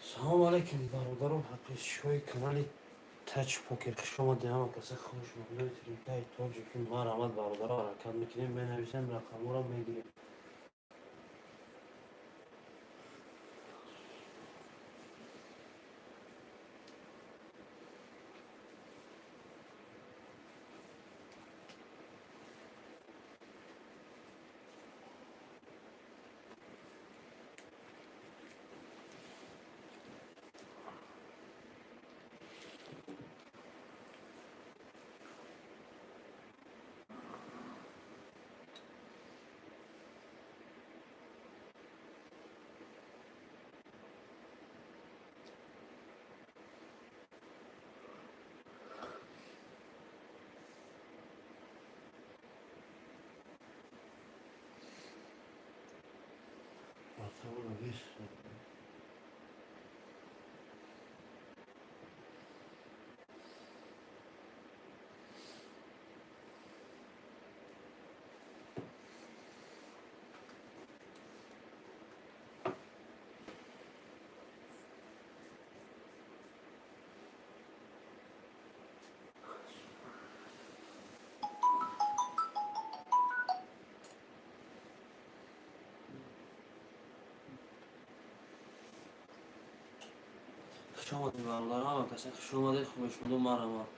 Салом алейкум, бародарам, подписчикои канали Тач Покер. Хуш омадед. Ҳама каса хуш мамнуни Тиринкаи Тоҷики. Ман Раҳмат бародаро ҳаракат мекунем, менависем, рақамҳоро мегирем. Батавра бис. Хуш омадед бародарам, ҳама каса хуш омадед. Хубешмоду, ман Раҳмат.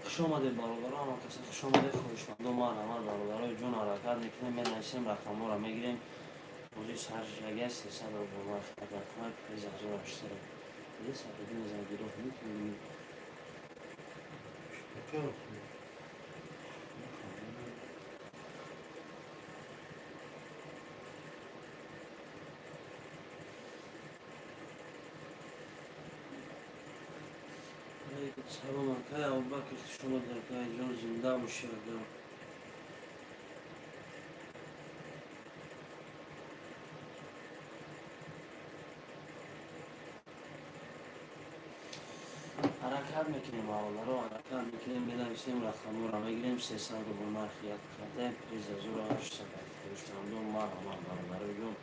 Хуш омадед бародарам, ҳама каса хуш омадед. Хубешмоду, ман Раҳмат. Бародарои ҷон ҳаракат мекунем, менависем, рақамҳоро мегирем. Бозии саржага 300 рубль, рақамҳои 5800. Де сафеди мезагиров мекунем. Салом акай Абубакр, хуш омадед акай ҷон, зинда бошӣ акай. ҳаракат мекунем бародаро, ҳаракат мекунем, менависем, рақамҳоро мегирем. 300 рубль нархи як карта 5800. Хубешмоду, ман Раҳмат бародарои ҷон.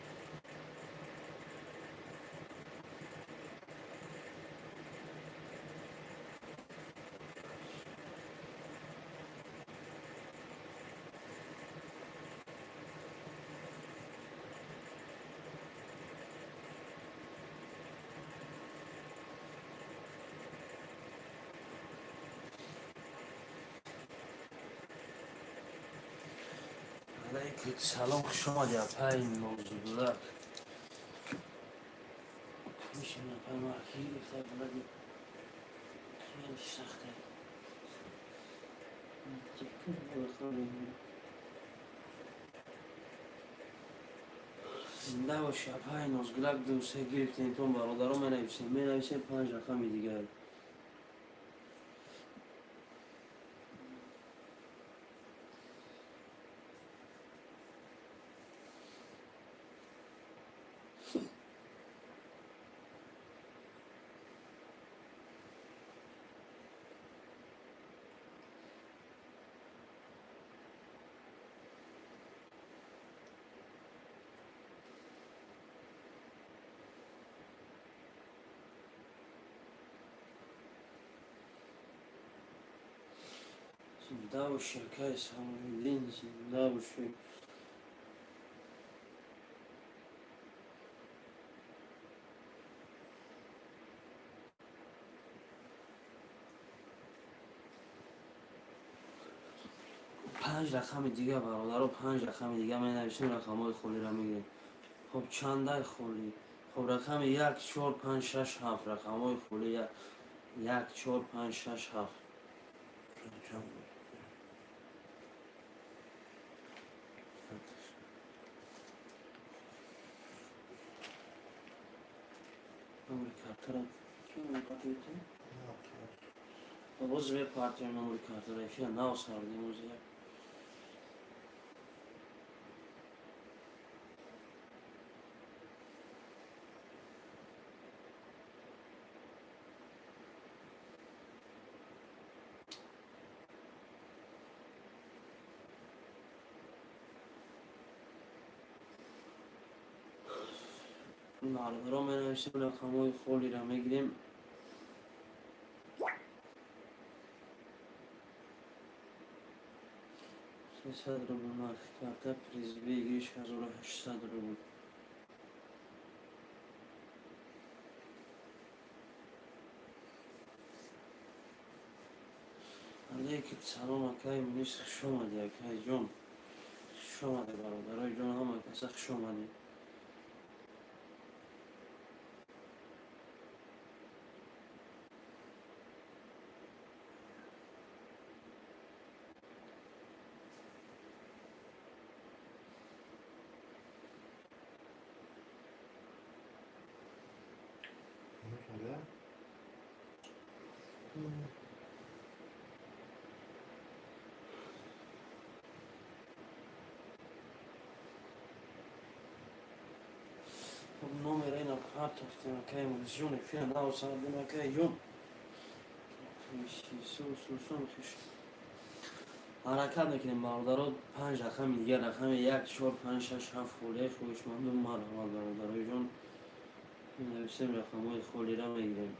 алайкум салом, хуш омадед апай нозулак. мишин апай марки гирифта булади хеле сахта. зинда боши апай нозгулак. дӯсе гирифтем тон бародаро, менависем 5 рақами дигар. زنده باشی که سامالدین، زنده باشی. پنج رقم دیگه برادر، 5 رقم دیگه می نویسیم، رقم های خالی را میگیریم. خب چنده خالی؟ خب رقم 1 4 5 6 7 رقم های خالی 1 4 5 6 7. نمبر کارت را چی نمبر کارت میتونی؟ باز به پارتی نمبر کارت را فیل ناو ساردیم موزی. برادر می نویسیم، رقم های خالی را میگیریم. $300 نرخ کارت پریزبیگیش 1800 روبل. علیکم سلام اکای منیش خوش آمدی اکای جون. خوش آمدی برادرای جون، همه کسا خوش آمدی. خب نمره اینا کارت افتیم اکای منیش جون، فیل ناو ساردیم اکای جون. سو میخوش حرکت نکنیم برادرها. 5 رقم دیگه، رقم 1 4 5 6 7 خوله خوشمندم مرحبا برادرای جون. نویسیم رقم های خولی را میگیریم.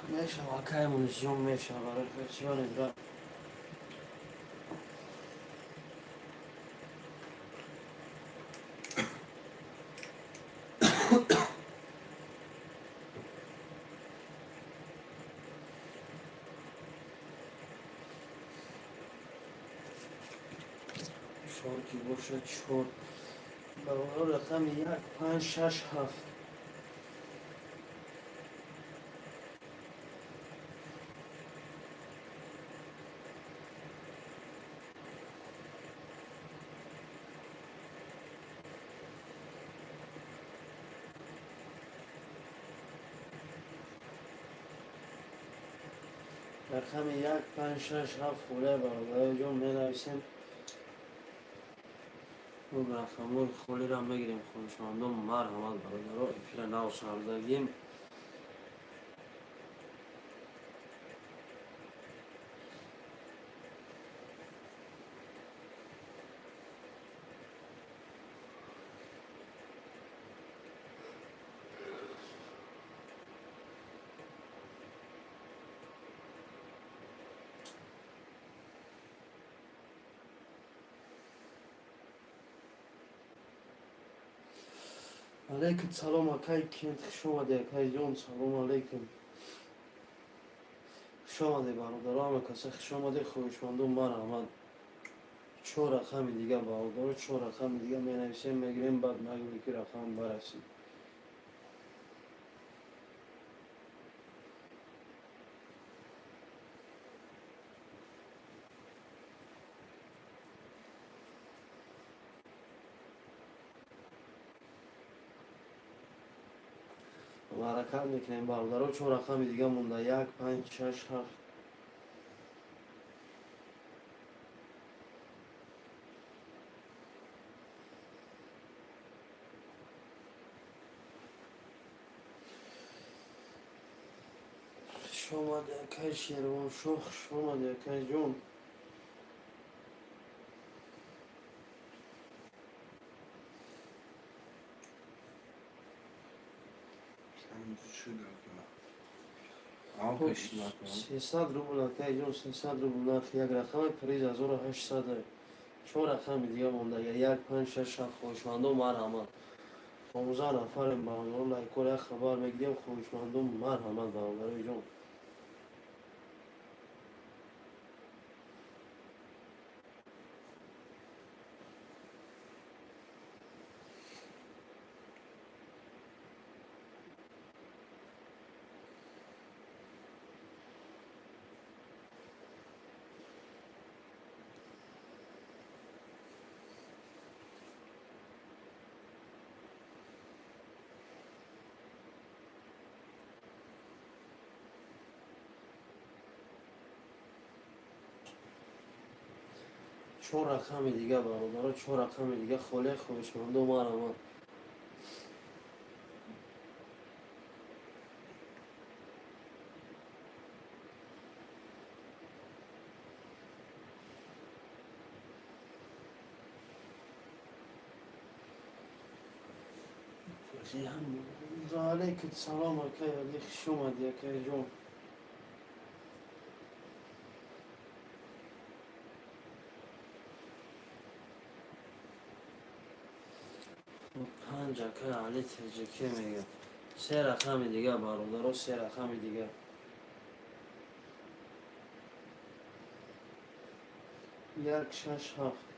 میشه واقعا منیزیون میشه برای فرسیون را. چهار کی باشه چهار. برای رقم 1 5 6 7. رقم 1 5 6 7 خوله برادرای جون می نویسیم. اون رقم های خولی را میگیریم. خوشمندم مرحبا برادرها. فیل ناو ساردگیم. علیکم سلام اکای کیند خوش آمده اکای جان سلام علیکم خوش آمده برادرام کسی خوش آمده خوشمندم من آمد 4 رقم دیگه برادر 4 رقم دیگه می نویسیم میگیریم بعد مگوی که رقم برسید و حرکت میکنیم برادر 4 رقم دیگه مونده 1 5 6 7 خوش آمده اکای شیروان شو خوش آمده اکای جان خب 300 روبل اکای جان 300 روبل نرخ یک رقم پریز 1800 4 رقم دیگه مونده 1 5 6 7 خوشمندم مرحمت 15 نفریم برادر لایکور یک خبر میگیریم خوشمندم مرحمت برادر جان 4 رقم دیگه برادر 4 رقم دیگه خاله خوشمندم مرحمت علیکم سلام اکای علی خوش اومدی اکای جان 5 اکای علی تجکی میگه 3 رقم دیگه برادر 3 رقم دیگه 1 6 7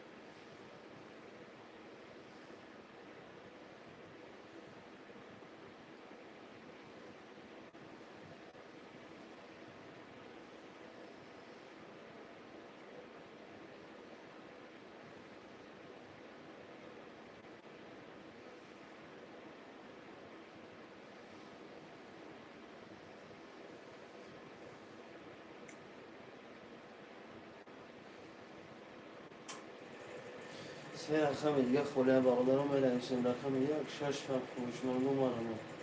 3 رقم دیگه خاله برادرم می‌نویسیم رقم 1 6 7 خوشمندم مرحمت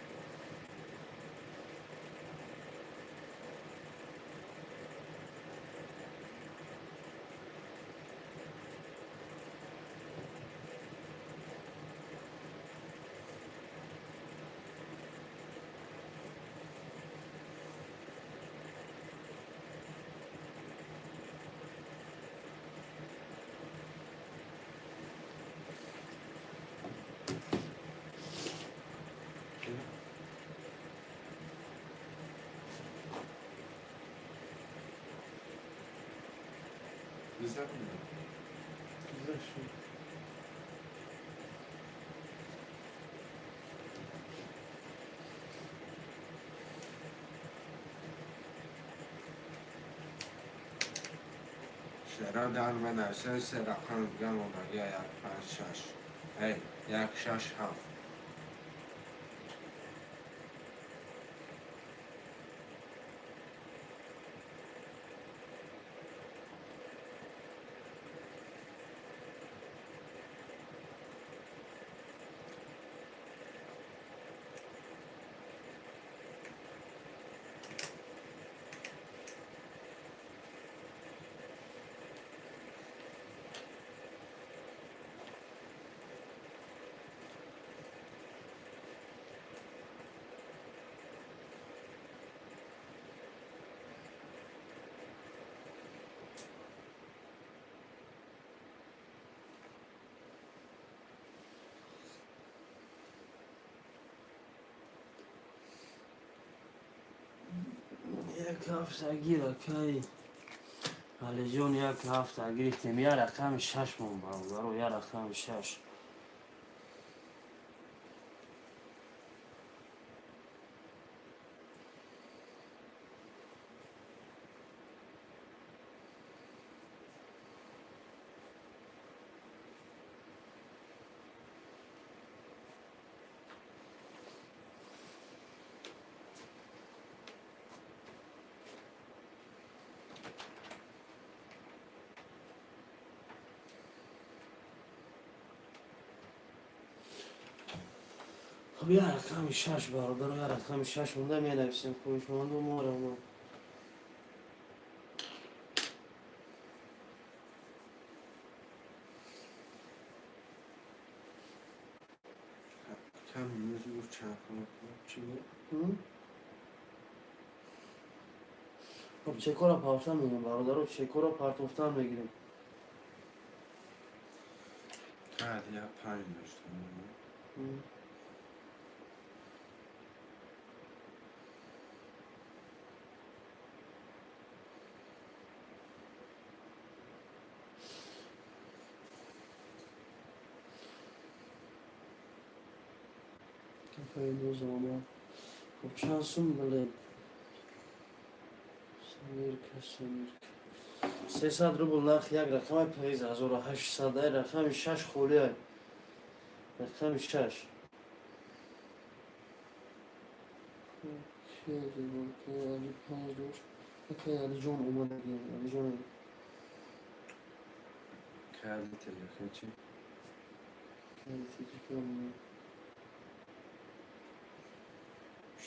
چرا در مدرسه 3 رقم دیگه مونده 1 5 6 ای 1 6 7 3 یک هفته گیر اکی علی جون یک هفته گرفتیم یه رقم 6 مون برادر یه رقم 6 خب یه رقم 6 برادر یه رقم 6 مونده می نویسیم خوش مونده مارم کم میزور چند کنم چی بود؟ خب چکورا پافتن میگیم برادر چکورا پرتوفتن میگیریم بعد یه 5 داشتم خیلی زمان خب چند سوم بله سمیر 300 روبل نرخ یک رقم پاییز 1800 رقم 6 خولی های رقم 6 علی 5 دوش اوکی علی جون اومد علی جون کردی تلفن چی؟ علی تیجی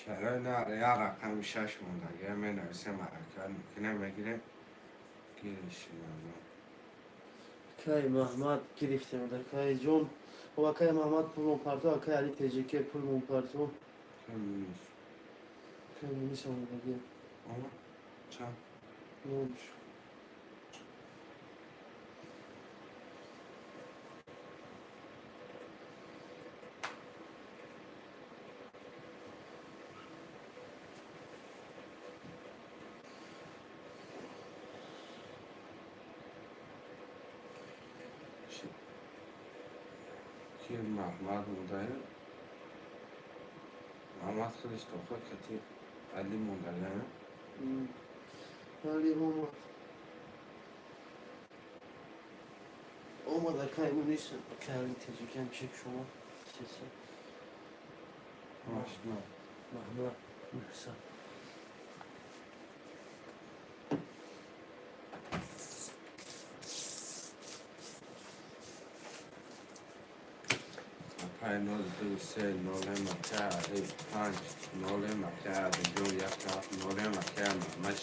شرای نره یه رقم 6 مونده یه می نویسه مرکل میکنه میگیره گیرش کی محمد گرفتیم در کی جون و کی محمد پول پارتو کی علی تیجی که پول پارتو کم نیست کی نیست اون دیگه آه چند؟ نوش کی محمد مونده محمد خودش توخه کتی علی مونده علی اومد کی اون نیست کی علی تیجی کم چک شما سیسه آشنا محمد محسن پای 0 2 3 0 مکه 5 0 مکه دو یک هفت 0 مکه محمد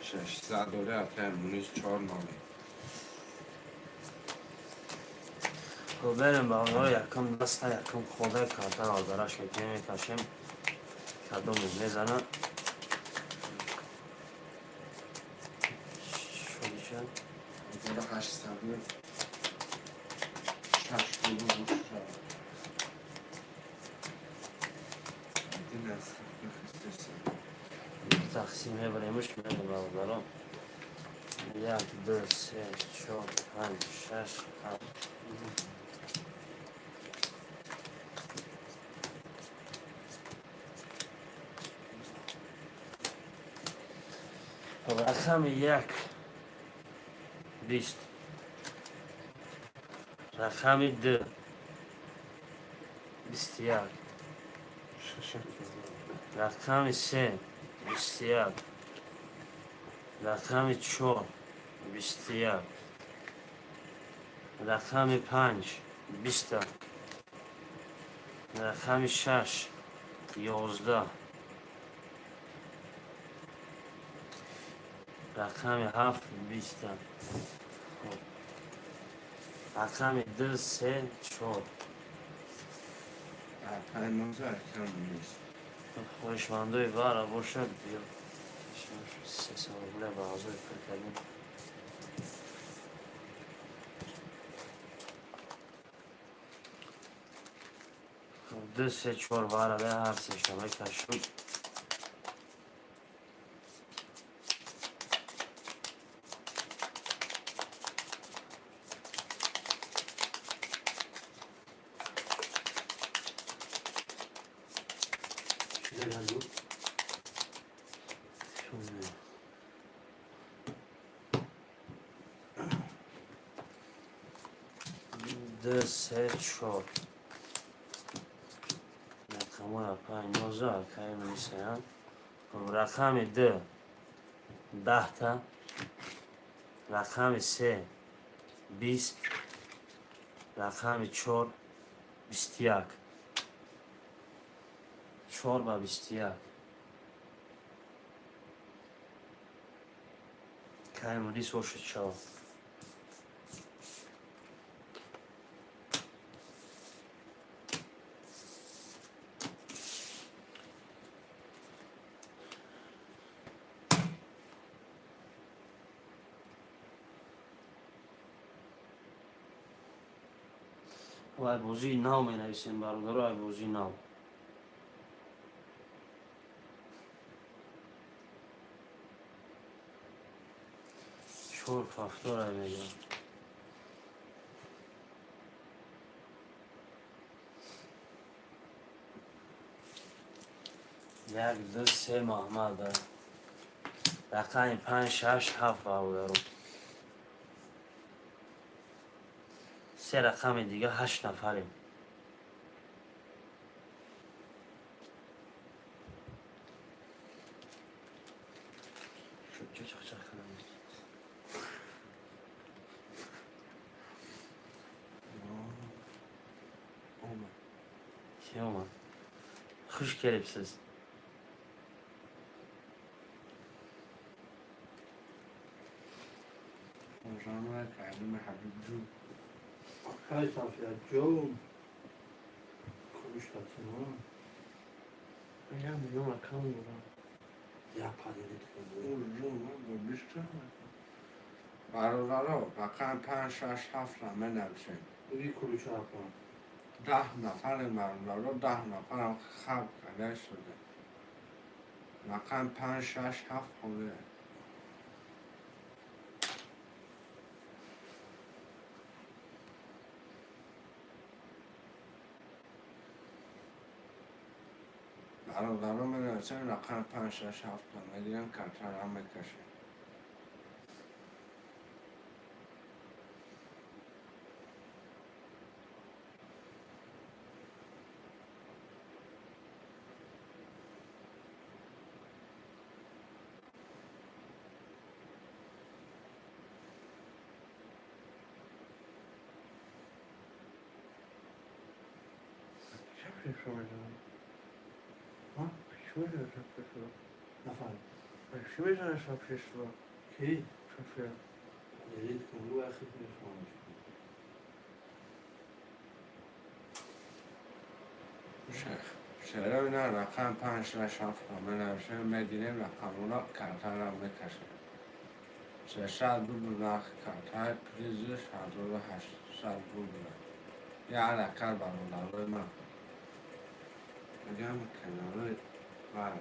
600 دوره اکه مونیش 4 0 خب بریم با آنها یکم دسته یکم خوده کارتر آزارش میکنیم میکشیم کدوم میزنه شدی چند؟ دوره 800 6 دوره روش شد این است تقسیمه بریمش میدیم با آزارم 1 2 3 4 5 6 7 خب رقم 1 20 رقم 2 21 رقم 3 21 رقم 4 21 رقم 5 20 رقم 6 11 رقم 7 20 رقم 2 3 4 پای 19 اکه مونیش خوشمندوی باره باشد بیا 300 روبله بازوی کرکلیم دو سه چهار باره به هر سه شمه کشم Legal, ده سه چهار رقم های 15 که می‌نویسم. رقم ده 10 تا، رقم 3 20، رقم 4 21. 4 و 21 که می‌نویسم باشه 4. و بازی نو می نویسیم برادر، بازی نو. چهار فاکتور میگم. یک دو سه محمد دارم. رقم 5 6 7 برادر. سه رقم دیگه 8 نفریم. چه چخ کنم. اومد. کی اومد؟ خوش کلیپسیز. روزانه را کردیم حبیب جون. Kaj sam se ja Joe. Konušta se no. Ja میگم رقم بودم. Ja palilit اون جون با بیشتر برادرها رقم 5 6 7 را منویسیم. Udi kuluča pa. 10 نفر برادرها 10 نفر هم خلق کرده شده. رقم 5 6 7 خوده. برادرها منویسیم رقم 5 6 7 را میگیریم کتر هم میکشیم. چه پیش رو میزنم؟ Ha? چی میزنم شب پیش رو؟ Nafar. چی میزنم شب پیش رو؟ Ki? شفیه. Palilit kulu akhi nishmanesh. شعر اینا رقم 5 6 7 را منویسیم میگیریم رقم اونا کتر هم میکشیم. 600 بود نخ کتر پریزش 1800 بود. یه عرکر برادرهای من. میگم کناره بله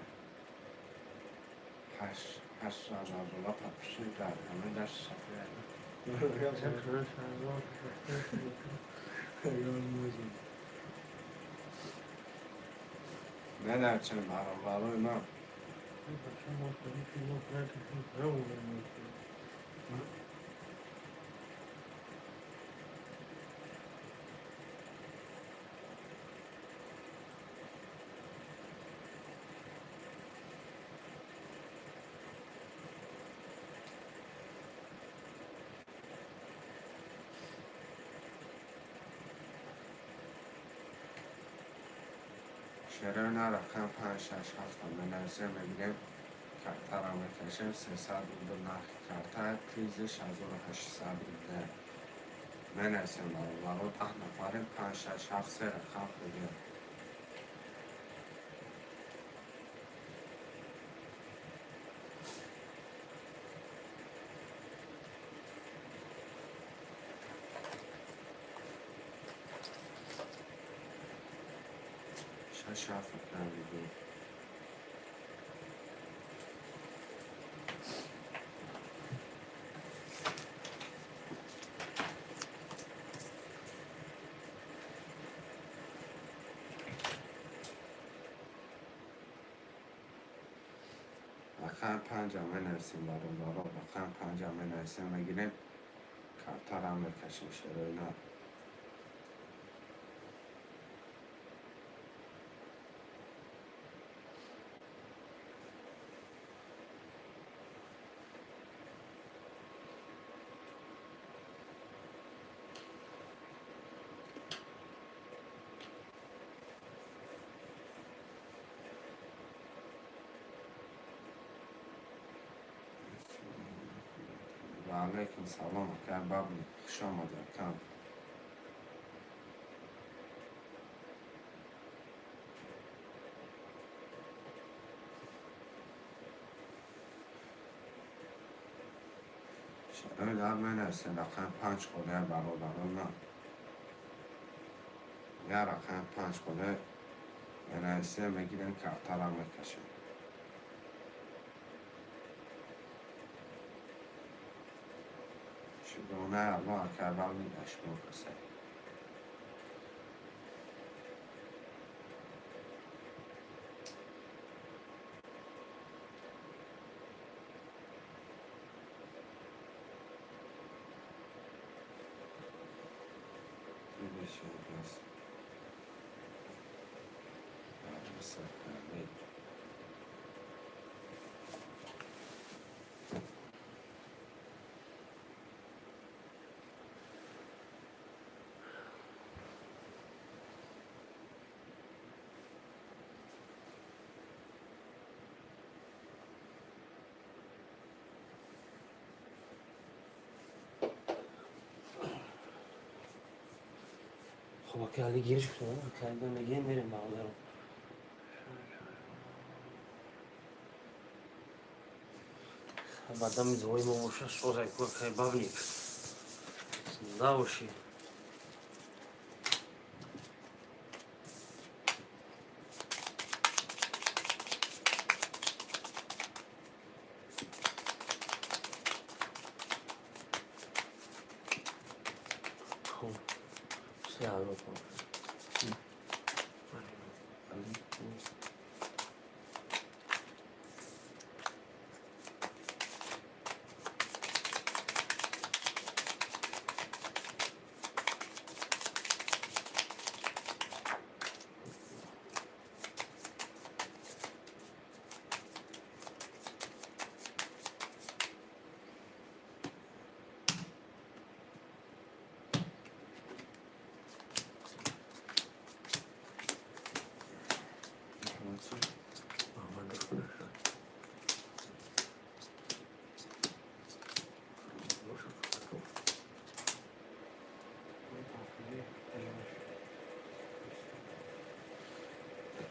800 از اولا پپسی در همه دست صفیه. چه کنش هزار منویسیم برادرهای من. شعر اینا رقم 5 6 7 را منویسیم میگیریم کتر هم میکشیم 300 بود نخ کتر پریزش 1800 بوده. منویسیم برادرها 10 نفریم 5 6 7 3 رقم بگیم. شش هفت نمیدون. رقم 5 بنویسیم برادرها. رقم 5 بنویسیم میگیریم کارتا را میکشیم شروع نه. و علیکم سلام اکر بابی خوش آمده کم. شروع در بنویسیم رقم 5 خوده برادرها نه. یا رقم 5 خوده بنویسیم میگیریم کارتا را میکشیم. شروع نه الله اکر بابی اشمو کسه. بشه بس. بسه کنید. خب اکرلی گیرش کنم اکرلی میگیم میریم برادرم. بعدا میزوی ما باشه سوزه که بابنیک زاوشی. خب سیاه رو کنم.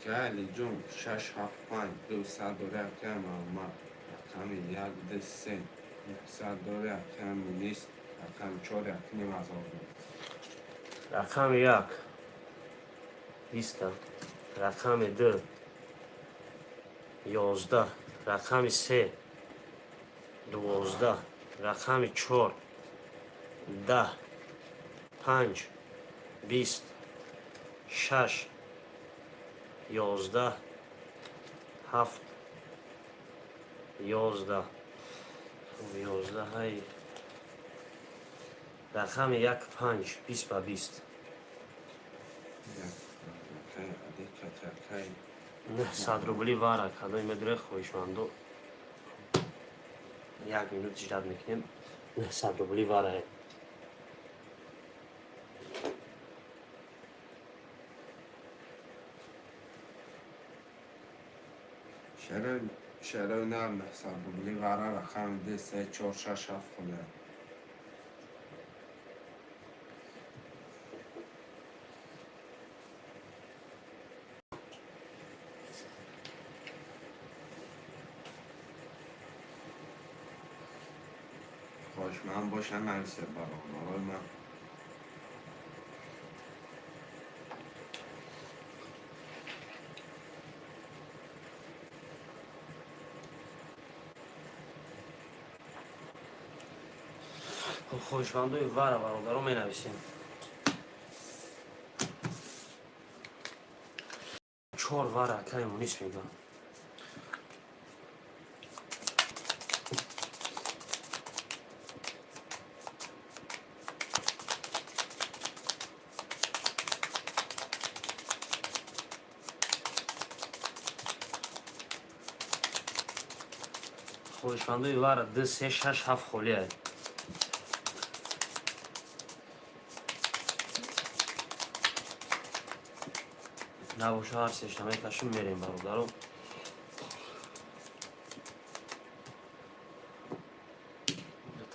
علی جون 675 200 کم آمد. رقم 123 900 کم نیست. رقم 4 نیم هزار. رقم 1 20. رقم 2 11. رقم 3 12. رقم 4 10. 5 20 6 11 7 11 11 های رقم 1 5 20 با 20. علی کترکای نه 100 روبلی واره کدای مدره خویشمندو 1 minut جداد میکنیم. نه 100 روبلی واره شروع نه 900 روبلی واره رقم 2 3 4 6 7 خوده. خوشمند باشه نرسه برای من. خوشمندوی واره برادرو می نویسیم. 4 واره که مونیس میگم. خۆشمەندوی وارە 2 3 6 7 خۆلیایە نباشه هر سیستمی کشیم میریم برادرو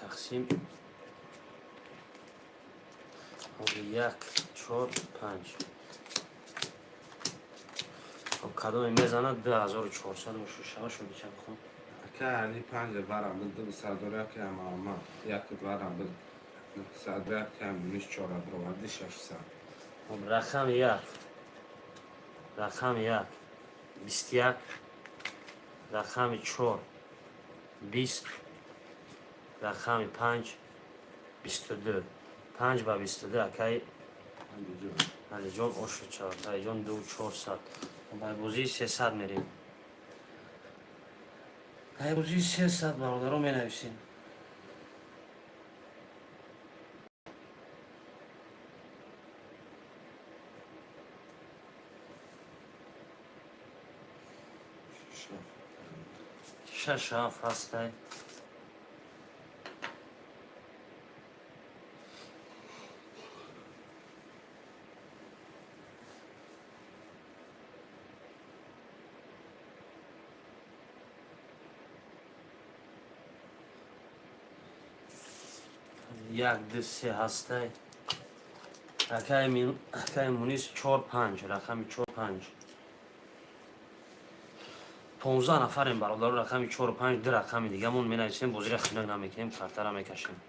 تقسیم 1 4 5 خب کدوم میزنه 2406 شده چند خون که علی 5 ورم بده به صدره که اما یک ورم بده صدره که همونیش 4 برآورده 600 خب رقم 1 رقم 1 21 رقم 4 20 رقم 5 22 5 با 22 اکی علی جان اوشو 4 علی جان 2 400 با بازی 300 میریم با بازی 300 برادرو می نویسیم شش هفت هسته یک دو سه هسته اکی مونیس 4 5 رقم 4 5 15 نفریم برادر رقم 4 و 5 دو رقم دیگه مون می نویسیم بازی را خنک نمیکنیم کارتر را میکشیم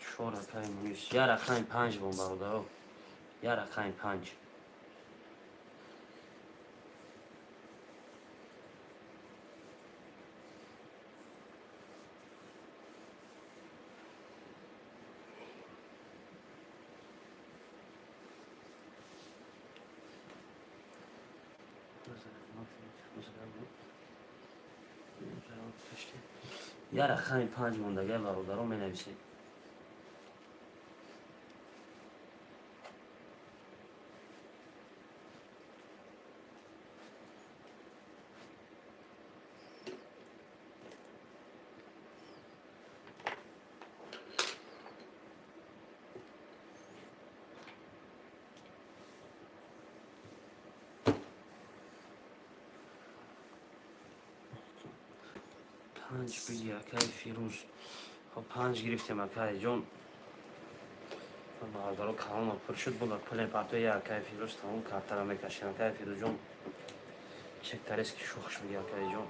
چهار اکی مونیس یه رقم 5 بون برادر یه رقم 5 یه رقم 5 موندگه برادر رو می نویسیم پنج بگی اکی فیروز خب 5 گرفتیم اکی جون برادر رو کلام پر شد بود پل پرتو یه اکی فیروز تمام کارتر را میکشیم اکی فیروز جون چک تریس که شوخش بگی اکی جون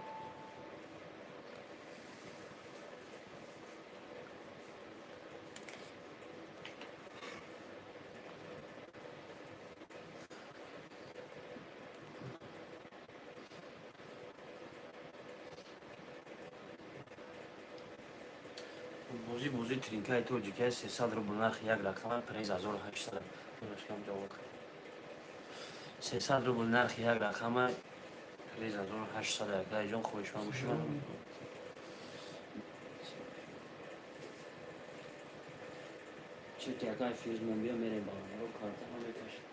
بازی ترینکای تو جیکای 300 رو بنرخ یک رقم پریز 1800 دونش کم جواب 300 رو بنرخ یک رقم پریز 1800 اکی جون خوش من باشیم چک اکی فیروز من بیا میریم برادر رو کارتر را میکشیم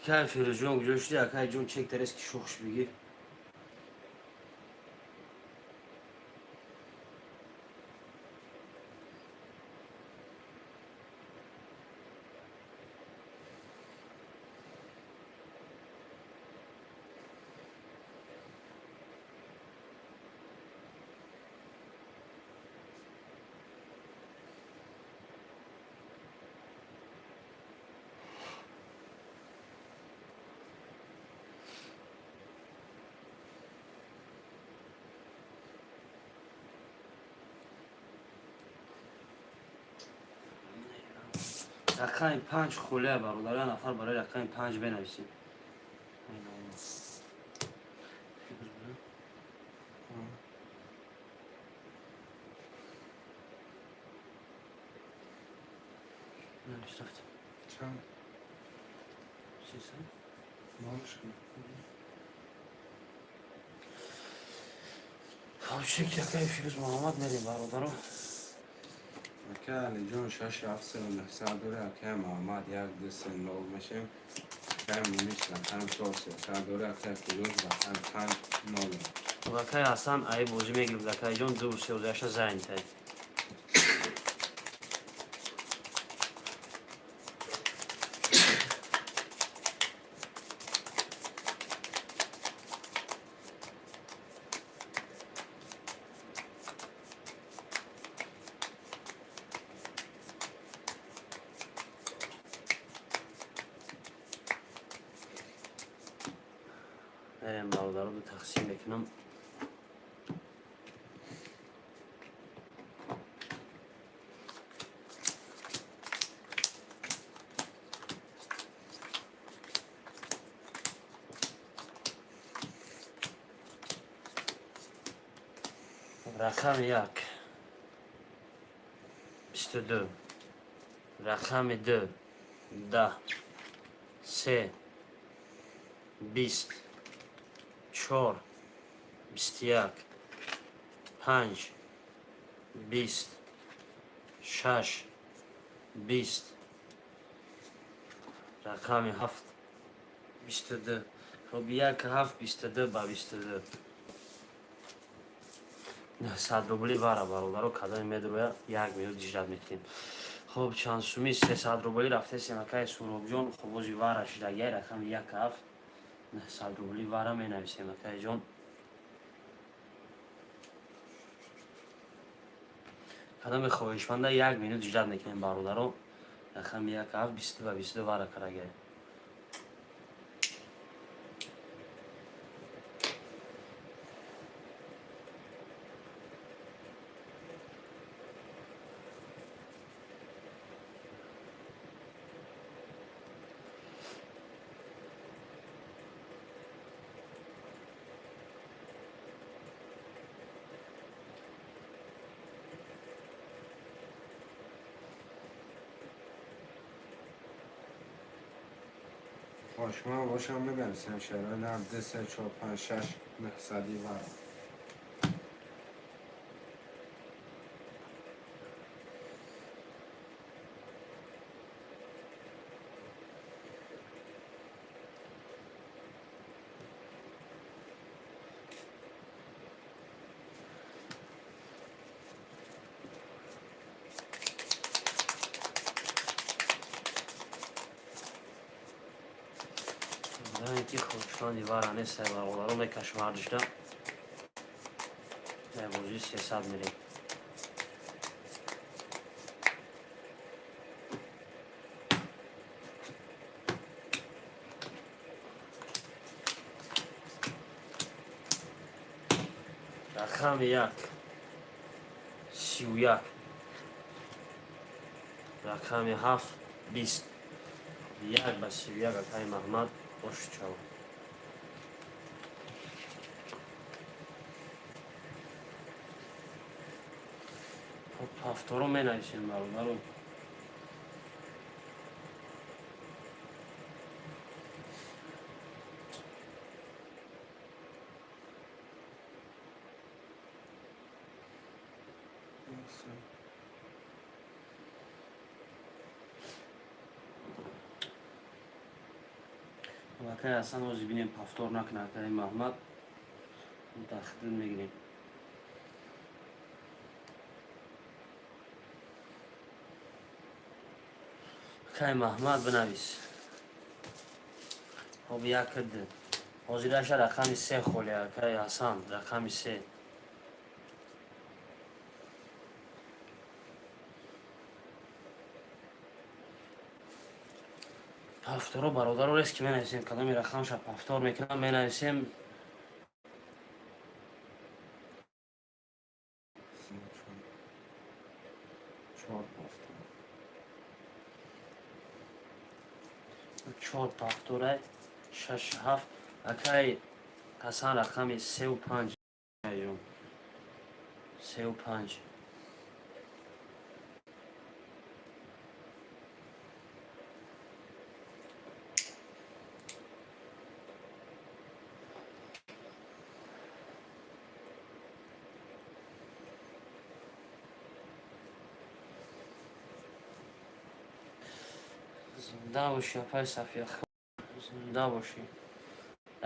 Akay Firuzjon Gülüşlü Akay John çek teres ki şokuş bilgi. رقم 5 خوله برادر نفر برای رقم 5 بنویسیم. نوشت رفتم. چند؟ چی سن؟ باشه. خب شکل رقم فیروز محمد میریم برادر. اکه علی جون 6 7 3 9 دوره اکه محمد 1 2 3 9 میشیم. اکه میمیش رقم 4 دوره اکه فیروز رقم 5 0. Zakay Hasan ayı bozu megilib Zakay John dur se uzasha zayn tay. Malları da taksim ekinim. رقم 1 22 رقم 2 10 3 20 4 21 5 20 6 20 رقم 7 22 خب 1 7 22 با 22 100 рубли вара бародаро кадан медроя 1 минут диҷрат мекунем. хоб чансуми 300 рубли рафтаси макай Суробҷон хобози вара шидагай рақами 1 7 100 рубли вара менависем макайҷон. кадами хоҳишманда 1 минут диҷрат мекунем бародаро рақами 1 7 20 ва 22 вара карагай. باشما باشم ببنسیم شرای نرد 2 3 4 5 6 9 وار. Ки хушманди вара нестай бародаро мекашам ҳардушта бозии 300 мирем. рақами 1 31 рақами 7 20 1 ба 31 акаи маҳмад бошу чав. ҳафторо менависем бародаро. Акай Ҳасан ҳозир бинем пафтор накунад акай Маҳмад мутахиддин мегирем. Акай Маҳмад бинавис. Хоб як кирди. Ҳозир аша рақами 3 холе акай Ҳасан рақами 3. пафторо бародарорест ки менависем кадоми рақамша пафтор мекунам менависем 4 пафтора 6 7 акай Ҳасан рақами 3 و 5 ҷон 3 و 5 зинда бошӣ апай Сафия зинда бошӣ.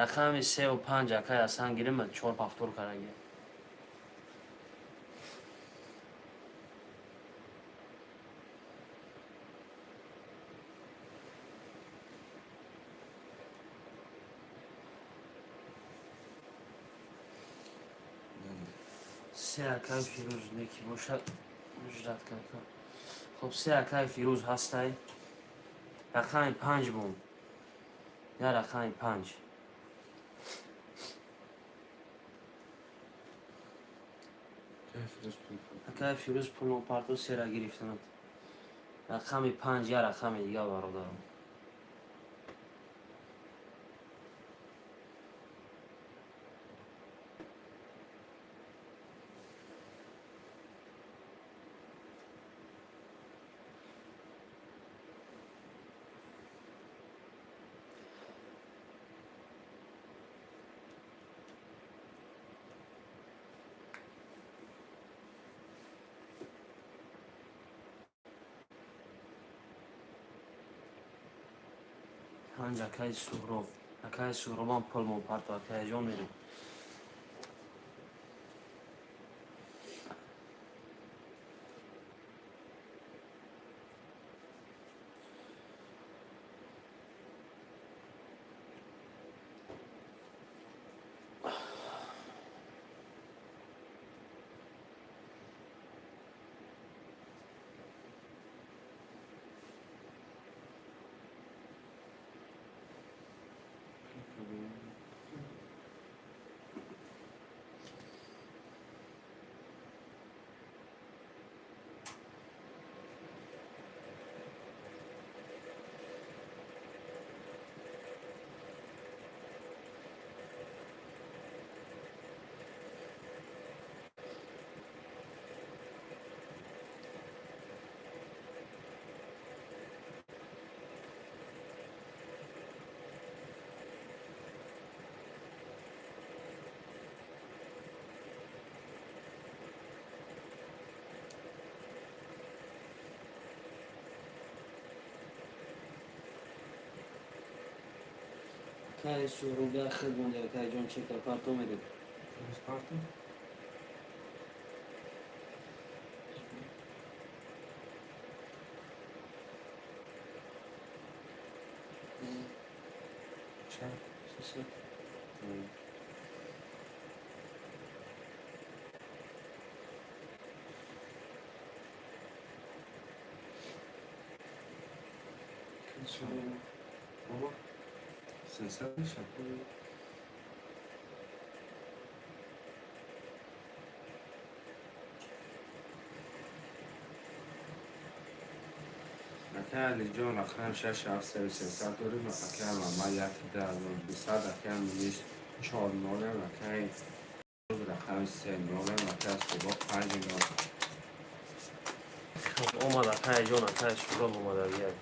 рақами 3 و 5 акай Ҳасан гирем 4 пафтор кардаги. се акай Фирӯз неки бошад муҷдат карда. Хоб се акай Фирӯз ҳастай. рақами 5 бун. Я рақами 5. акай Фирӯз пулно парту сера гирифтанад. рақами 5 я рақами дига бародарам. پنج اکای سهراب اکای سهراب هم پل مون پرت و اکای جان میریم اکای سهراب در خیلی بونده اکای جان چکر پرتو میریم Sparta? سه Baba. Sesler mi şarkı? Akali John akam şaş afser sesatları mı akam ama yatı da bisad akam miş çor nole akay rakam se nole akay sabah 5 nole اومد اکای جان اکای سهراب اومد بیاد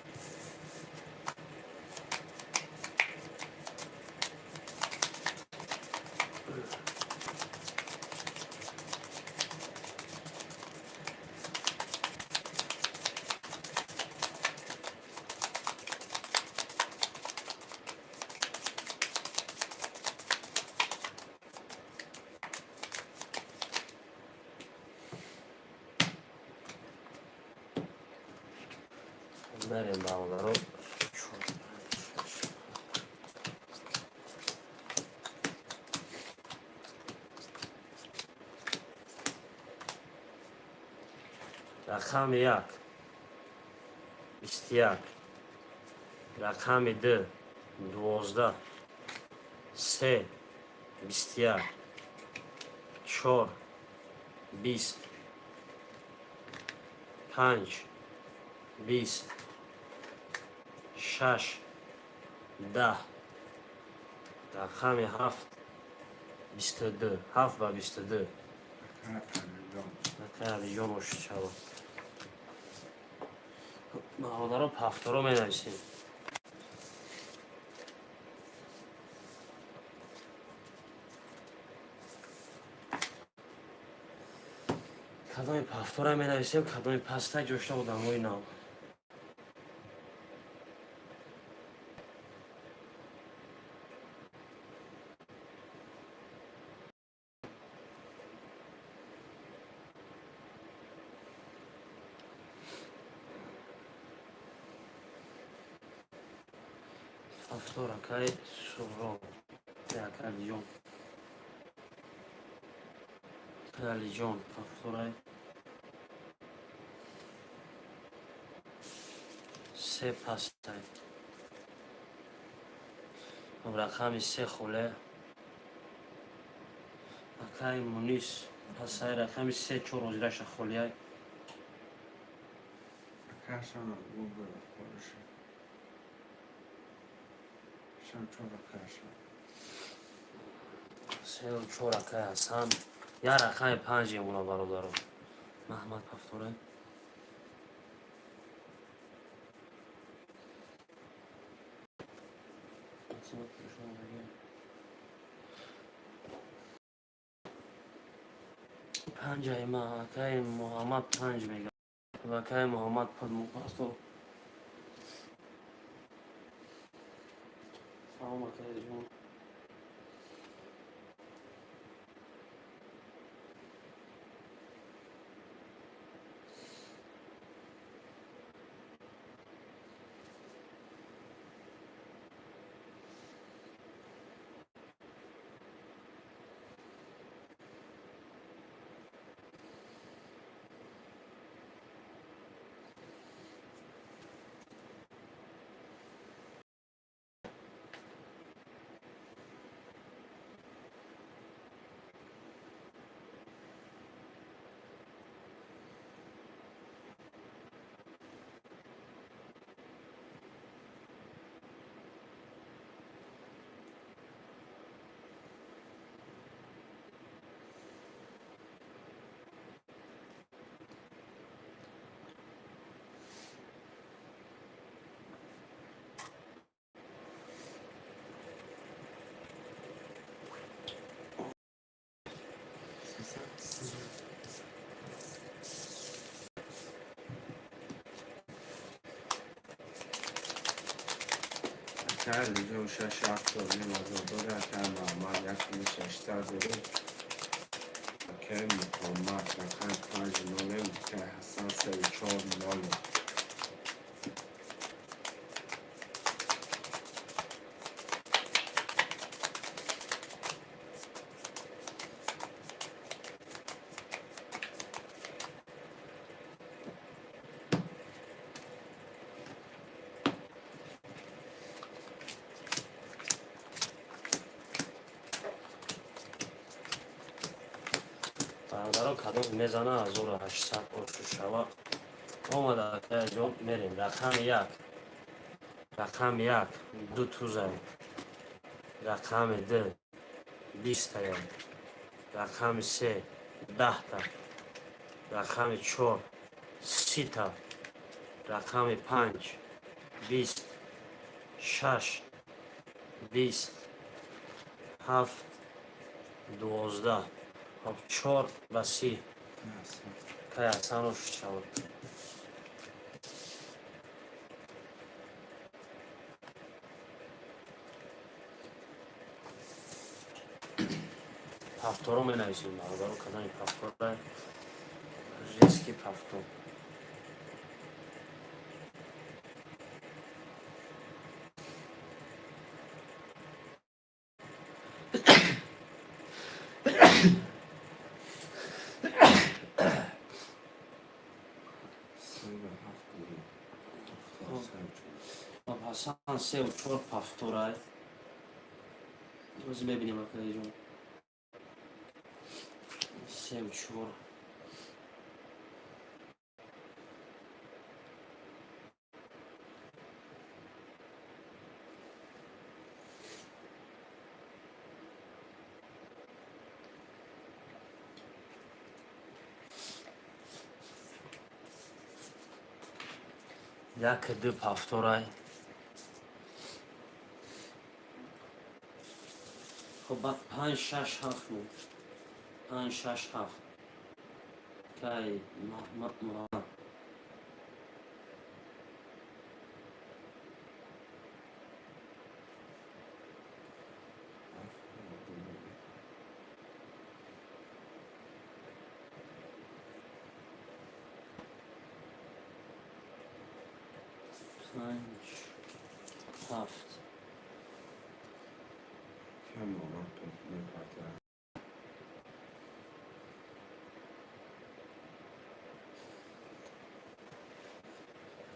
Merhaba bağlarım. Rakam 1 21 rakam 2 12 3 21 4 20 5 20 6 10 rakam 7 22 7 و 22 علیجان باشه چوا مقاله رو هفته رو می نویسیم کدام هفته رو می نویسیم کدام پسته جوشته بودم وی نام هفته را که سورا یک علیجان هفته را سه پسته رقم 3 خوله اکای مونیس پسته رقم 3 4 روزیرش خولیه کشم او به خورشه شم چون کشم 3 و 4 اکای هستم یا رقم 5 اونا برادرم محمد هفته را پنج ما که محمد 5 میگه و که محمد پاستو سلام علیکم که اینجا 6 7 تا مزادار که محمد یک 600 درود که محمد رقم 5 ناله که حسن 34 ناله برادران کدام میزنه 1800 اوشو شوا آمده که جون میریم رقم 1 2 توزه رقم 2 20 تا رقم 3 10 تا رقم 4 30 تا رقم 5 20 6 20 7 12 4 و 30 که اصلا رو شد هفته رو می نویسیم برادر کدام هفته رو ریسکی هفته سه و چهار پفتورای روز ببینیم اکای جون سه و چهار یک دو پفتورای خب بعد پنج شش هفت مون پنج شش هفت کای محمد پنج هفت کم آمد تو میپرده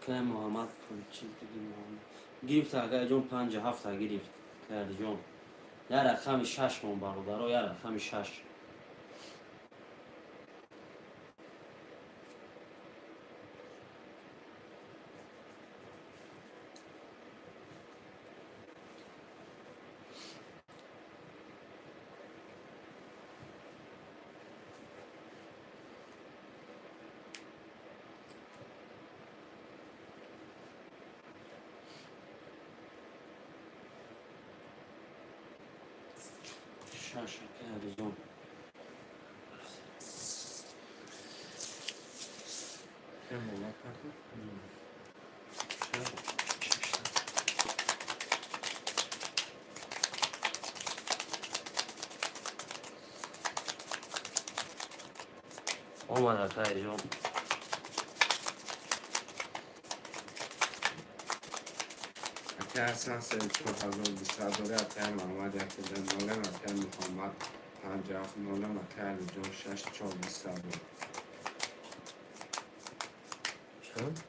که محمد پول چی دیگه محمد گرفت اگه جون پنج هفت گرفت کرد جون یه رقم شش مون برادر یه رقم شش شش کرد جون کم آمد پرده آمد اکای جون اکه اصلا سه و چهار هزار بیست داره اکه محمد یک ده نولم اکه محمد پنج هفت نولم اکه علی جون شش چهار بیست داره چند؟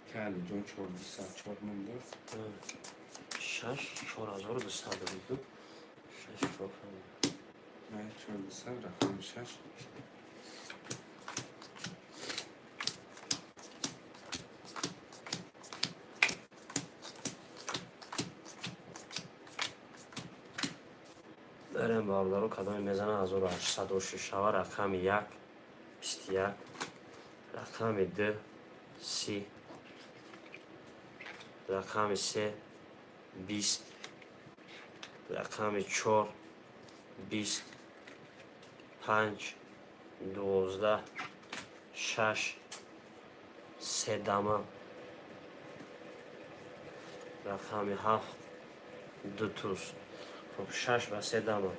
اکه علی جون چهار بیست چهار من دار شش 4200 دارید شش چهار نه چهار بیست رقم شش بریم برادرو کدام میزنه 1806 رقم یک 21 رقم دو 30 رقم سه 20 رقم چهار 20 5 12 6 سه دمه رقم هفت دو توز خب شش و سه دمه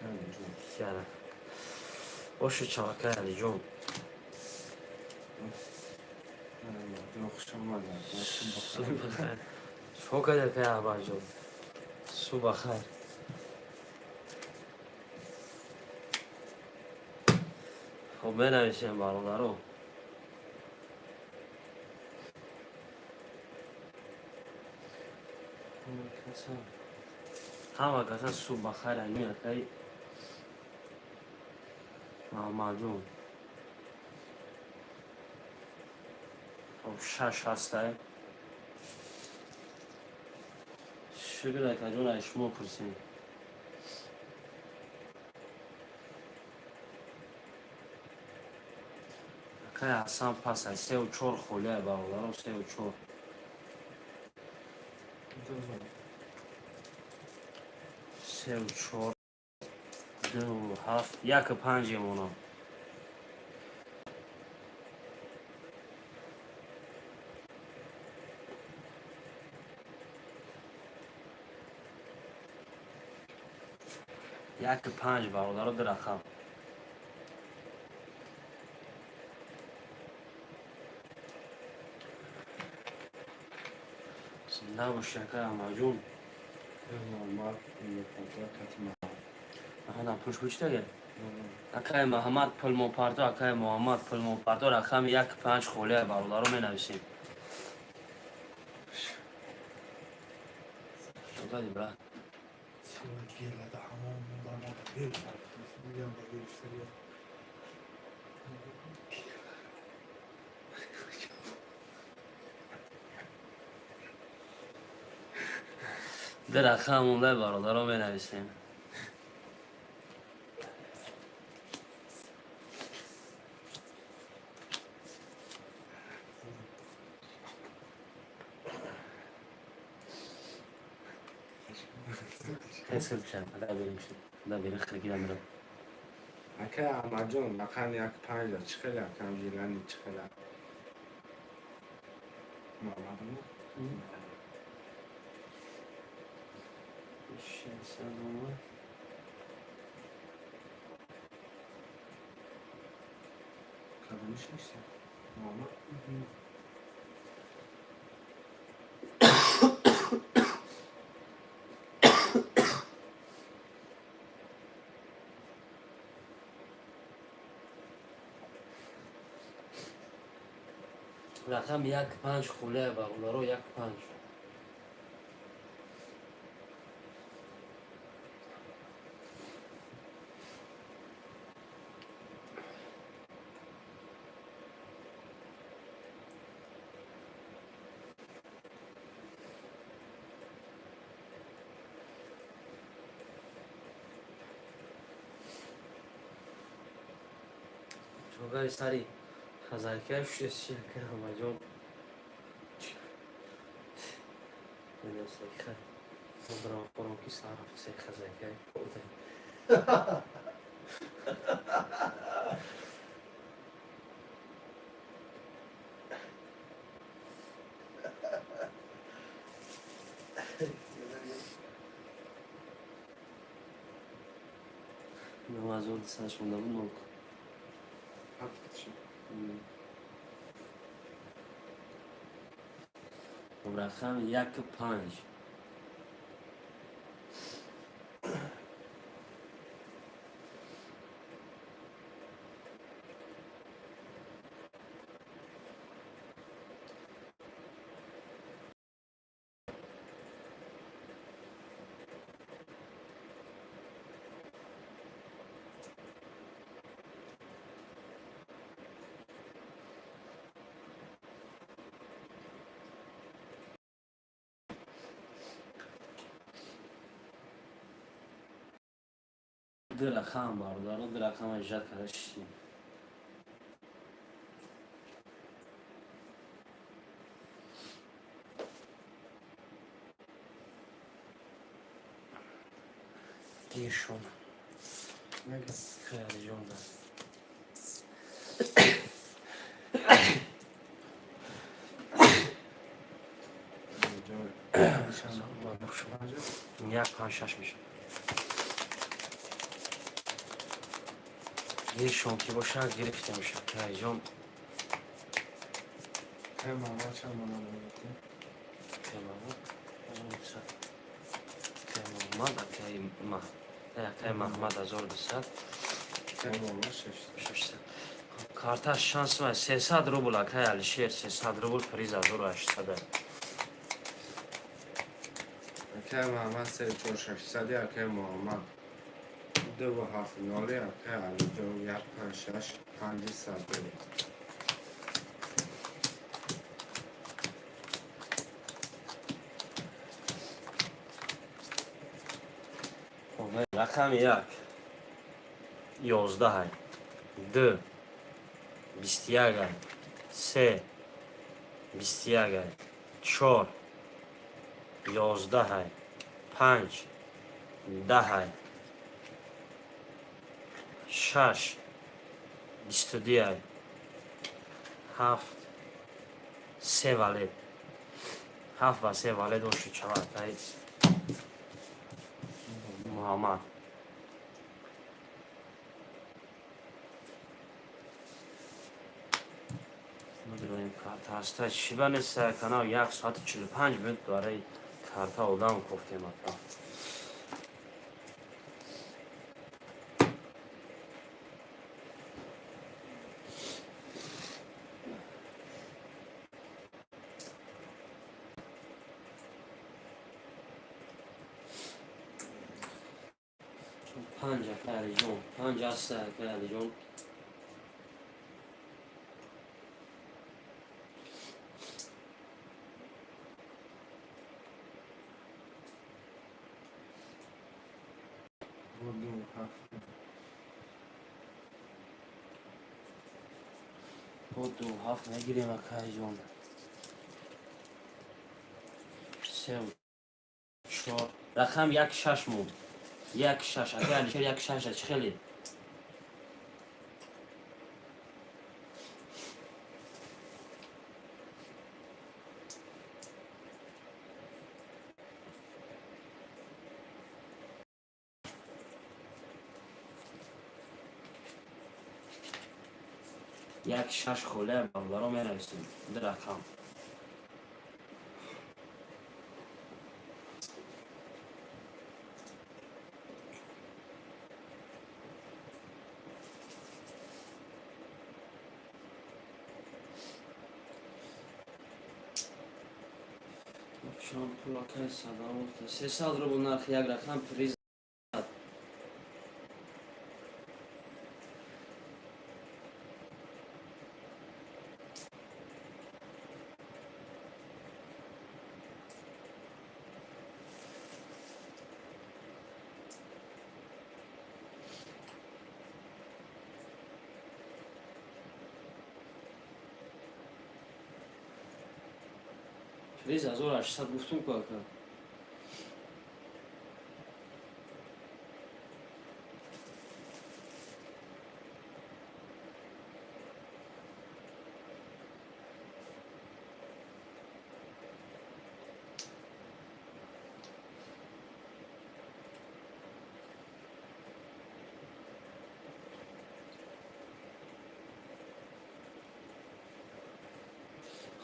علی جون یاره باشه چاکر علی جون جون خوش آمده صبح بخیر شو کده که احبار جون صبح بخیر خب بنویسیم برادرو همه کسا صبح بخیر امی اکی محمد جون خب شش هسته شکر اکی جون اشمو پرسیم اکی اصلا پس از سه و چهار خوله برادرو سه و چهار سه و چهار دو و هفت یک پنج مونم یک پنج برادر در رقم زنده باش شکر احمد جون محمد میپرده کتما محمد پوش پوش دیگه اکای محمد پل موپردو اکای محمد پل موپردو رقم یک پنج خوله برادر رو می نویسیم دادی برا چرا گله ده همون موندن ما بیر کرد میگم با بیر سریا درخه همونده برادر رو بنویسیم حس بشم ده بریم شد ده بریم خیلی دمیرم اکه احمد جون مکان یک 5 چقدر کم جیلانی چقدر محمد مو کدومش نیست محمد رقم 1-5 خوله باقولا رو 1-5 چوگای سری خزرکه شده چیه که همه جان اینه سیخه برام خورم کی صرف سی خزرکه بوده نماز ورد سنش مونده بود نوک رقم 1-5 درخم باردارو درخم اجاد کردشیم گیر شون خیلی جون دار اینجا 1-5-6 میشه گیر شون که باشن گرفته میشه خیلی جون که محمد چند مانم بودیم که محمد 1200 که محمد 600 کارتاش شانس من 300 روبل اکای الشیر 300 روبل پریز 1800 که محمد 3600 که محمد 2.7 که علی جون 1.6 500 بریم رقم 1-11 2 21 3 21 4 11 5 10 6 22 7 3 ولید 7 و 3 ولید و 4 محمد نداریم کارت هسته چی بنیسته کنه 1:45 بود داره کارت آدم گفتیم اتا پنج اکلی جون، پنج از سه اکلی جون. بردیم هفت. با دو هفت نگیریم اکلی جون. سه و چهار. رقم یک شش موند. یک شش اکلی چهار یک شش چه خیلی؟ یک شش خوله برام می نویسیم در رقم. چون پلاکای صدا بود 300 رو نرخ یک رقم پریز. پریز 1800 گفتم کاکا.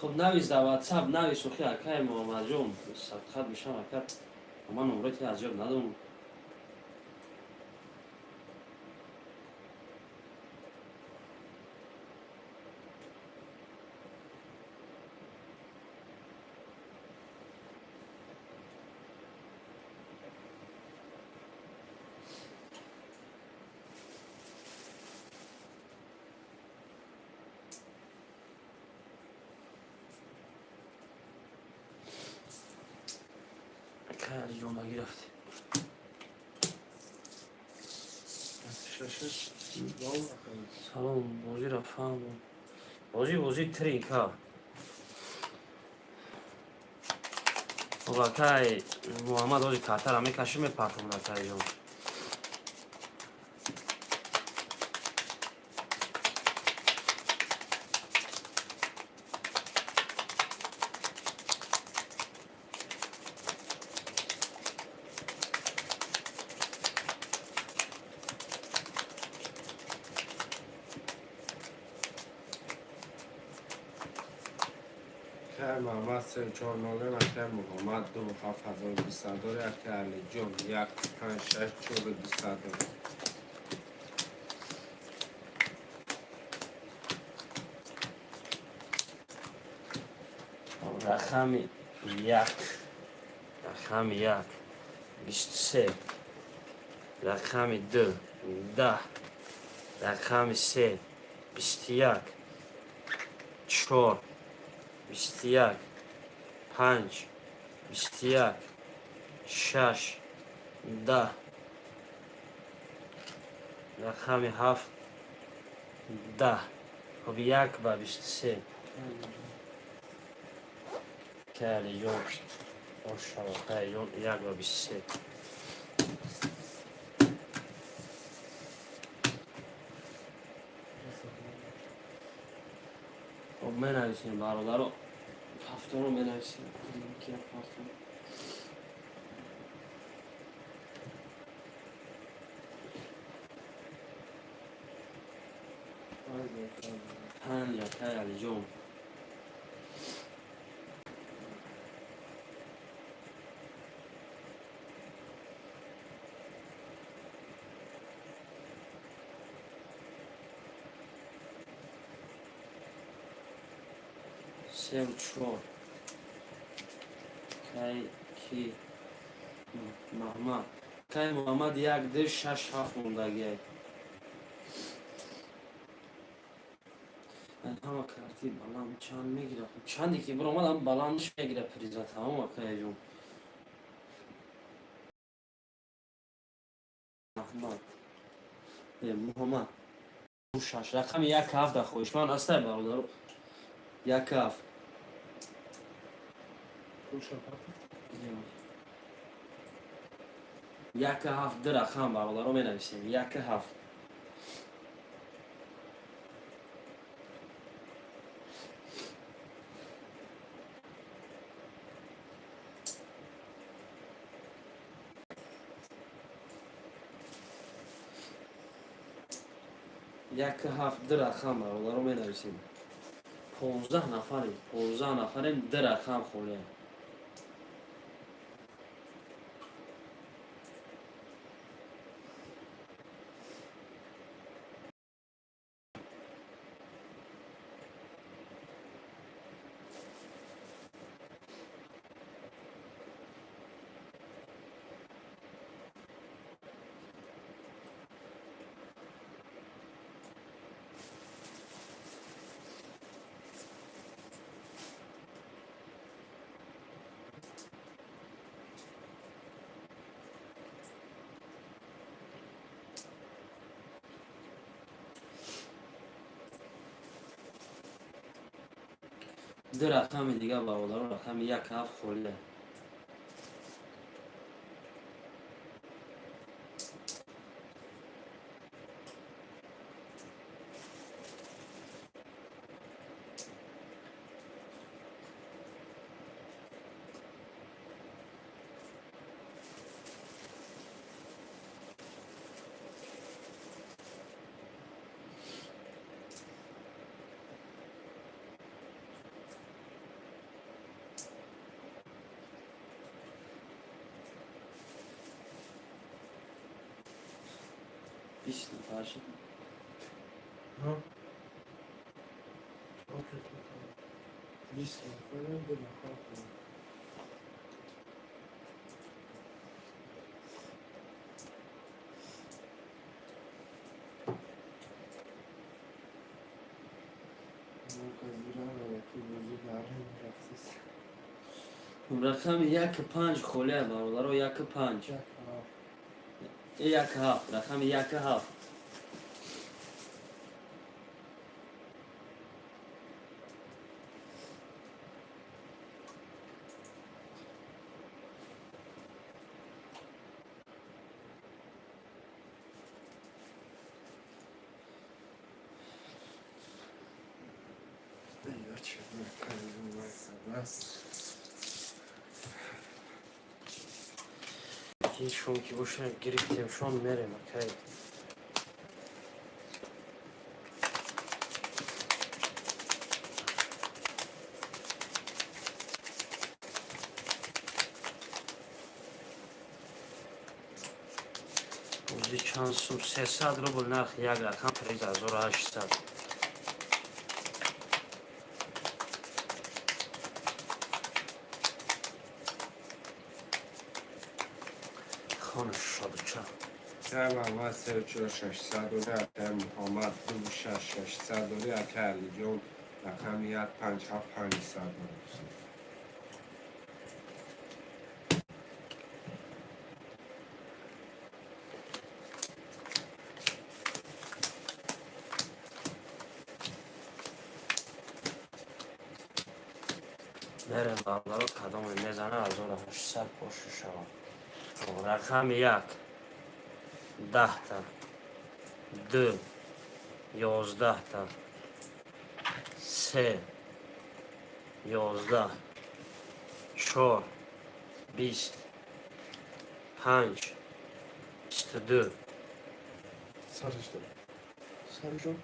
خب نویس در واتساپ نویس اوخی اکای محمد جون صفحات بشم اکر اما نمرتی از یاد ندارم. اکای جون بگیرفتی ششش دام نکنید. سلام بازی را فهم بازی ترینک ها. خب اکای محمد آجی کاتر همه کشی میپرتم اکای جون. خیر محمد 349 اکر محمد 2 7200 داره اکر علی جون 1 5 6 4200 داره. رقم یک، رقم یک 23، رقم دو 10، رقم سه 21، 4 21، 5 21، 6 10، رقم هفت 10. خب یک و 23 کلی جون ماشاءالله کلی جون یک و 23. خب می نویسیم برادر رو هفته رو می نویسیم که هفته پنج کلی جون سه و چهار کی محمد Кай Муҳаммад 1, 2, 6, 7 мондагиай. Ҳама карти баланд чанд мегира? Чанде ки биромадам баландш мегира приза тамом акаяҷон. Аҳмад. Муҳаммад. 6 рақами 1 7 хоҳишманд астай бародаро. 1 7. Яка ҳафт ду рақам бародаро менависем. Яка ҳафт. Яка ҳафт ду рақам бародаро менависем. 15 нафарем. 15 нафарем ду рақам хонем. ду рақами дига бародаро рақами 1 7 холия. Бист нафар шуд. рақами 1 5 холия бародаро 1 5. 1 7 рақами 1 7. Шон ки боша гирифтем шон мерем акай. Ози чанд сум 300 рубл нарх як рақам приз 1800. خانش شادوچا. و 3600 دوری اکر محمد 2600 دوری اکر علی جون رقم 1 5 7 500 دوری. мерем бародаро кадоме мезана 1800 пошу шавад. رقم 1 10 تا 2 11 تا 3 11 4 20 5 22 Sarıcı.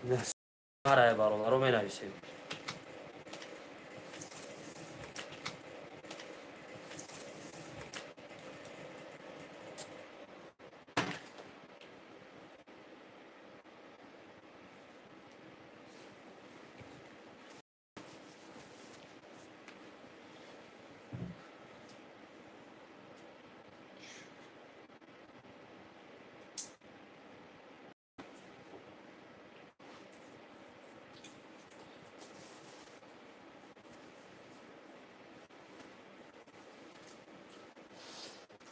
نه برای برادر رو می نویسیم.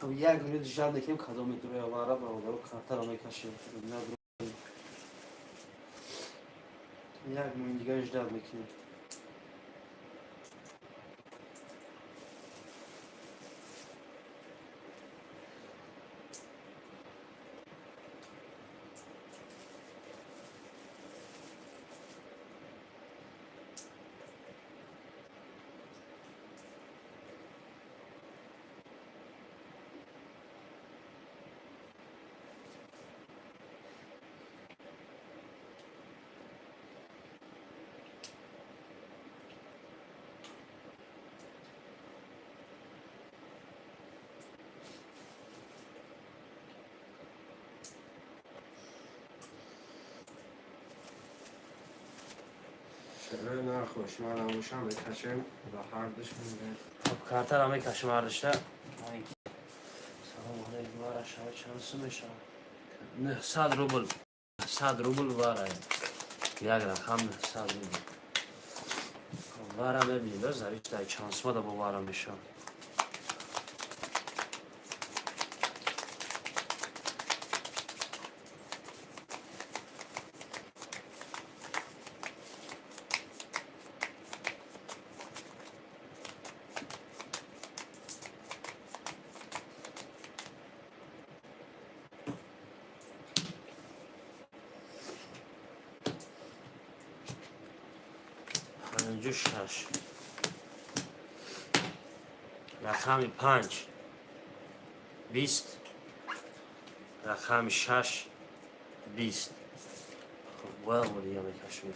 خب یک میلیون دیشب نکیم کدام میتونه آواره برادر کارتر رو میکشیم یک میلیون دیگه اجدر میکنیم شعره نخوش من هموشم بکشیم و هر دش میده. خب کارتر رو میکشیم اردشته سلام علیکم واره شما چند سو میشه 900 روبل 100 روبل واره یک رقم 900 روبل واره میبینیم بس زویش در چانس ما دا با واره میشه پنج و شش رقم 5 20 رقم 6 20 خب well دیگه میکشیم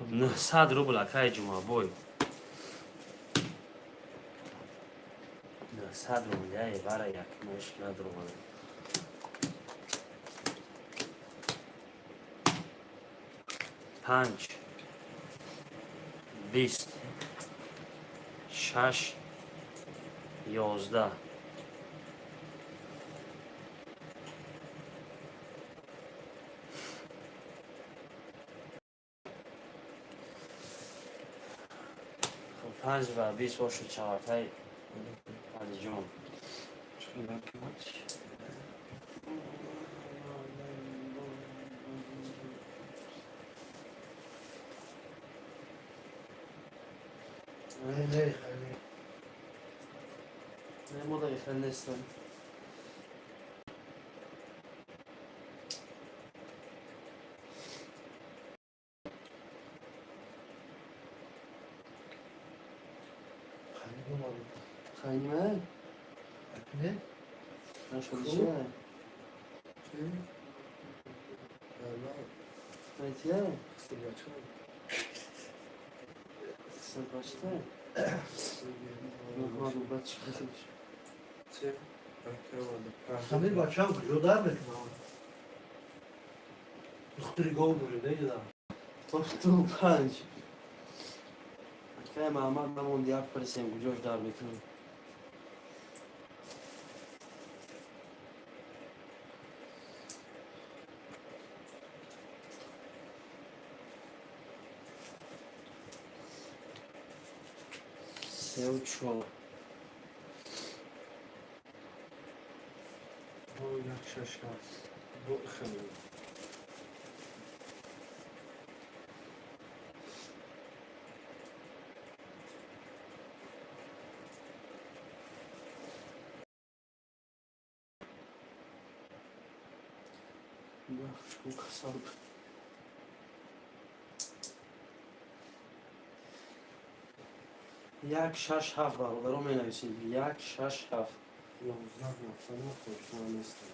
خب 900 روبل اکای جمعه بوی 900 روبل یه برای یک مشکل روبل 5 20 6 11 خب 5 و 20 باشه 4 تای از جمعه نه نه خیلی نه ما دقیقا نیستم خیلی بمالو خیمه نه نشده خوب. چیه چی؟ بلا نیتیه سیگاچو سپاشته نخواه دوبت شده چه؟ بکه والا خمیر بچه هم جدا میکنم دختری گو بوده دیدم تو 5 که محمد نمون دیگه پرسیم کجاش در بکنیم سه و چهار او یک شش هست دو خیلی نخش کن کسال یک شش هفت برادران می نویسیم یک شش هفت 11 نفر نخوش من نیستم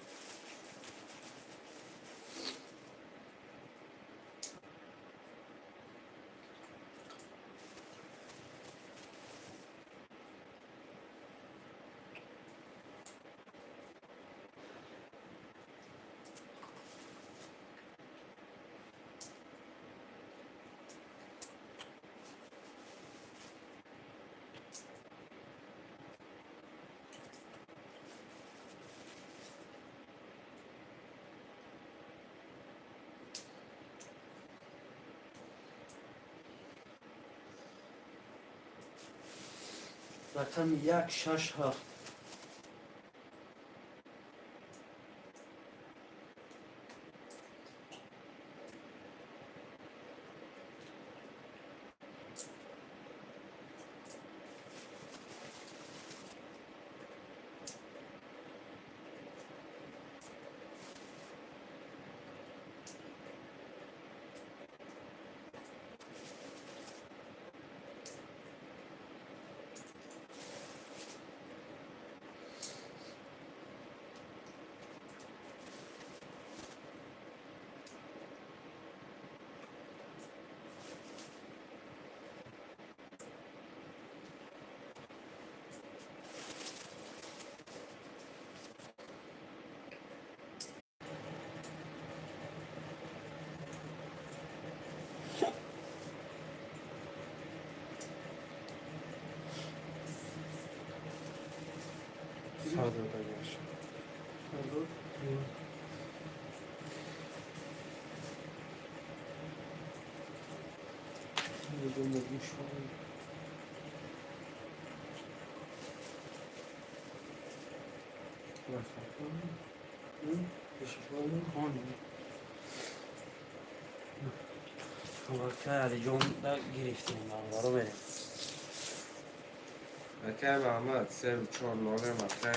رقم 167. صادر داشت. وقتی علی جون در گرفتیم رو بریم. مکه محمد 3-4 ناله مکه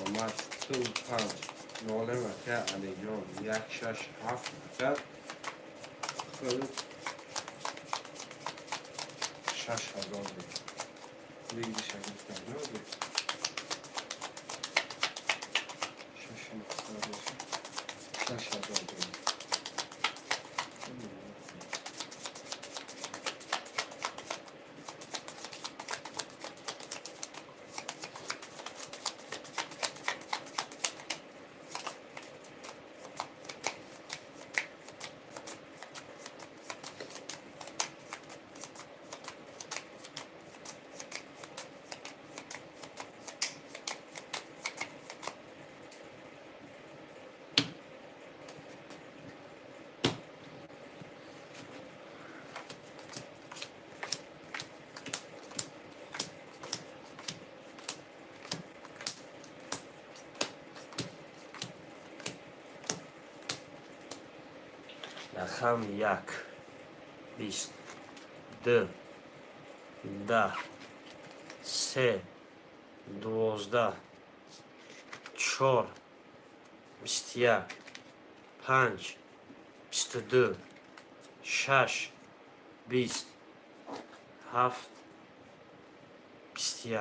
محمد 2-5 ناله مکه علی جان 167 مکه خود 6000 بود لیگی شگفت کرده بود 6000 بود رقم 1 20 2 10 3 12 4 21 5 22 6 20 7 21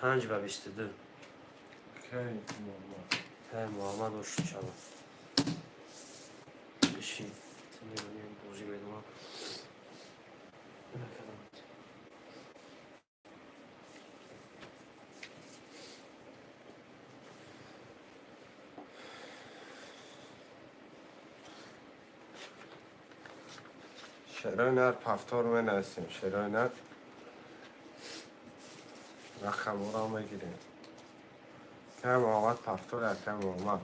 5 و 22 کی محمد های محمد و شما بشین نمیدونیم بوزی بدونم شرای نر پفتار من هستیم شرای نر رقم را میگیریم که محمد پفتار که محمد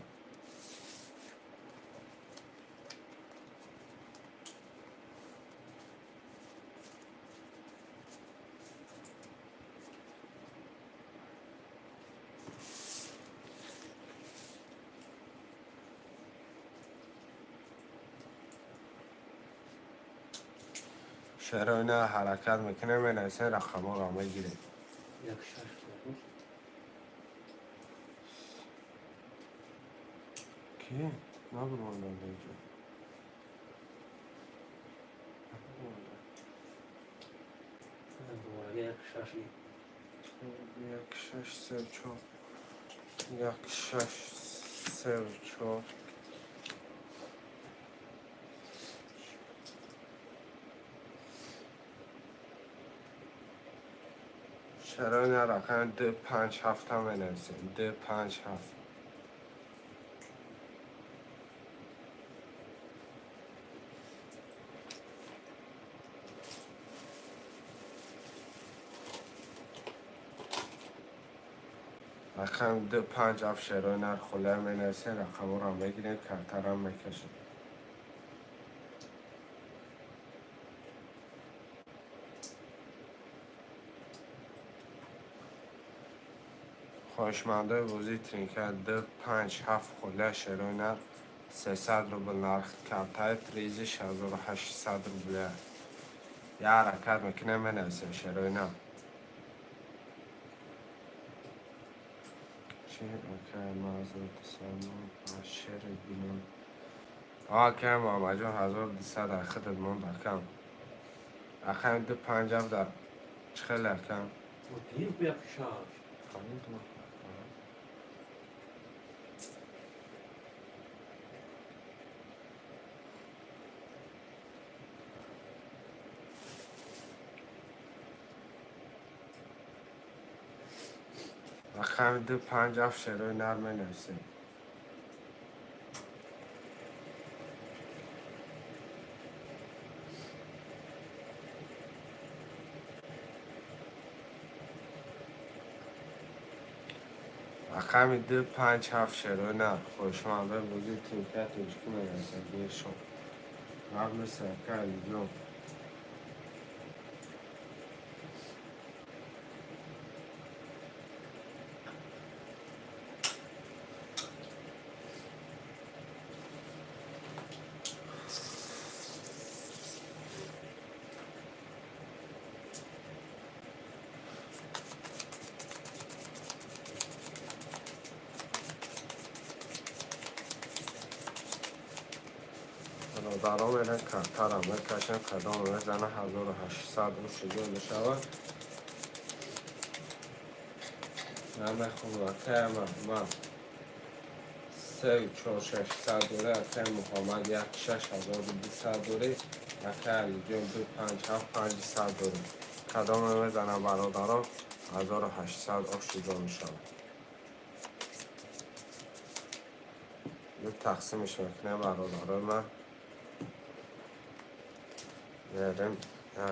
شرای نر حرکت میکنه من هستیم رقم را میگیریم یک شش بود کی؟ نبود ماندن اینجا دوباره یک شش یک شش سه چهار یک شش سه چهار شرای نر رقم 2-5-7 هم بنویسیم 2-5-7 رقم 2-5-7 شرای نر خله بنویسیم رقم رو هم بگیریم کرتر هم میکشیم خواهشمنده بازی ترینکت ده 5-7 خله شروع نر 300 روبل نرخ کمتر پریزش 1800 روبله یه حرکت میکنه منویسه شروع نر چی اوکی معذرت سلام شر بینم کم محمد جان 1200 در خدمت کم اخیر ده 5 در چه کم و دیر بیا کشاش اخیر ده 5 شروع نر منویسه اخیر ده 5-7 شروع نر خوشمنده بازی ترینکت اجکی منویسه بیر شما قبل سرکه علی جون برادرام اینا کمترم بکشم کدام بزنه 1800 رو شروع میشود همه خوب من 3-4-600 دوره اکه محمد 1-6200 دوره اکه علی جون 2-5-7-500 دوره کدام بزنه برادرام 1800 رو شروع میشود یه تقسیمش میکنه برادران من بریم 1-2-3-4-5-6-7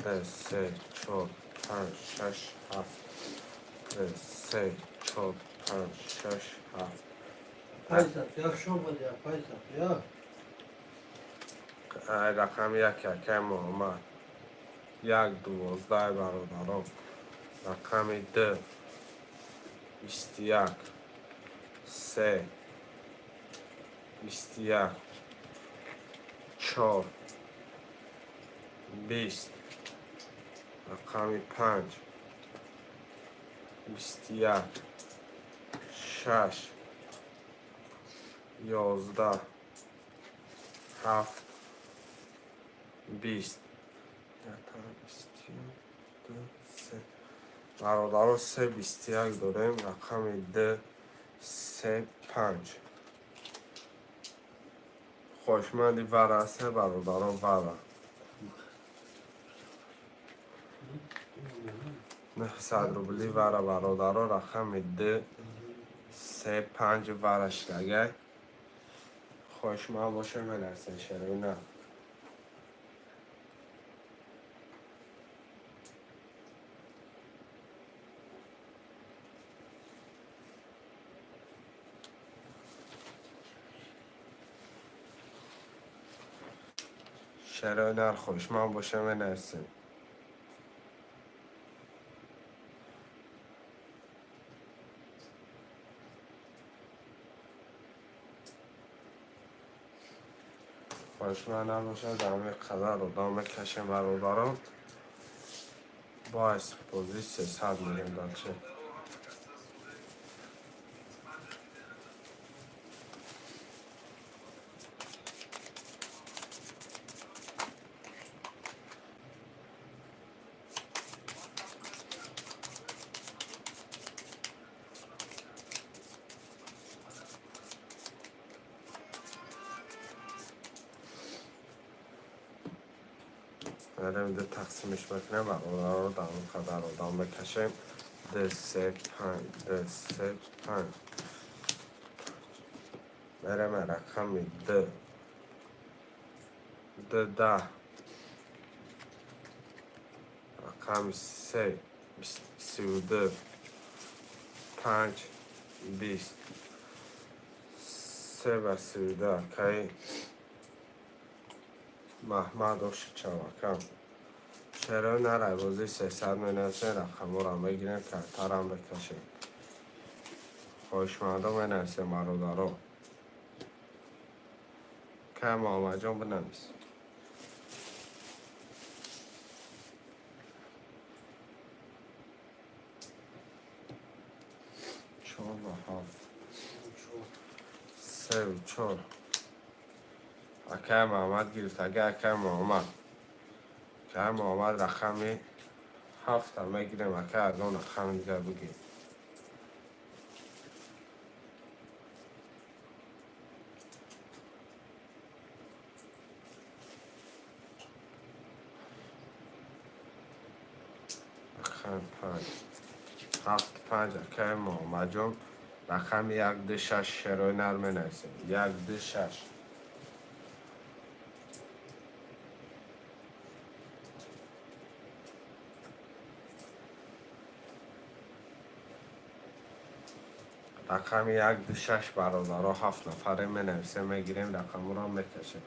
1-2-3-4-5-6-7 1-2-3-4-5-6-7 پایزت یا شو بودی پایزت یا رقم یک اکه محمد 1-12 برادران رقم 2 21 3 21 4 20 رقم 5 21 6 11 7 20 برادر 3-21 داریم رقم 2 3-5 خوشمندی وره سه برادران وره 900 روبلی وره برادران رقم 2 3-5 ورش لگه خوشمند باشه منرسه شروع نه شروع نر خوشمند باشه منرسه خوشمند نباشه دامه قدر رو دامه کشم برادران باعث بازی 300 میلیون دلچه بریم ده تقسیمش بکنیم برادران رو دامه قدر رو دامه کشم 2 3 5 2 3 5 بریم رقم 2 10 رقم 3 32 5 20 3 که محمد و شچوکم چرا نره بازی 300 منوسه رقم را میگیریم که ترم بکشیم خوشمندم منوسه مرو دارو که محمد جان بنویس 4 و 7 3 و 4 اکه محمد گیرد اکه محمد رقمی 7 هم میگیریم اکه از اون رقم دیگر بگیر رقم 5 7 5 اکه محمد جان رقم 1 2 6 شروع نرمه نیسیم 1 2 6 رقم 1 2 6 برادرها 7 نفره می نویسه میگیریم رقم را میکشیم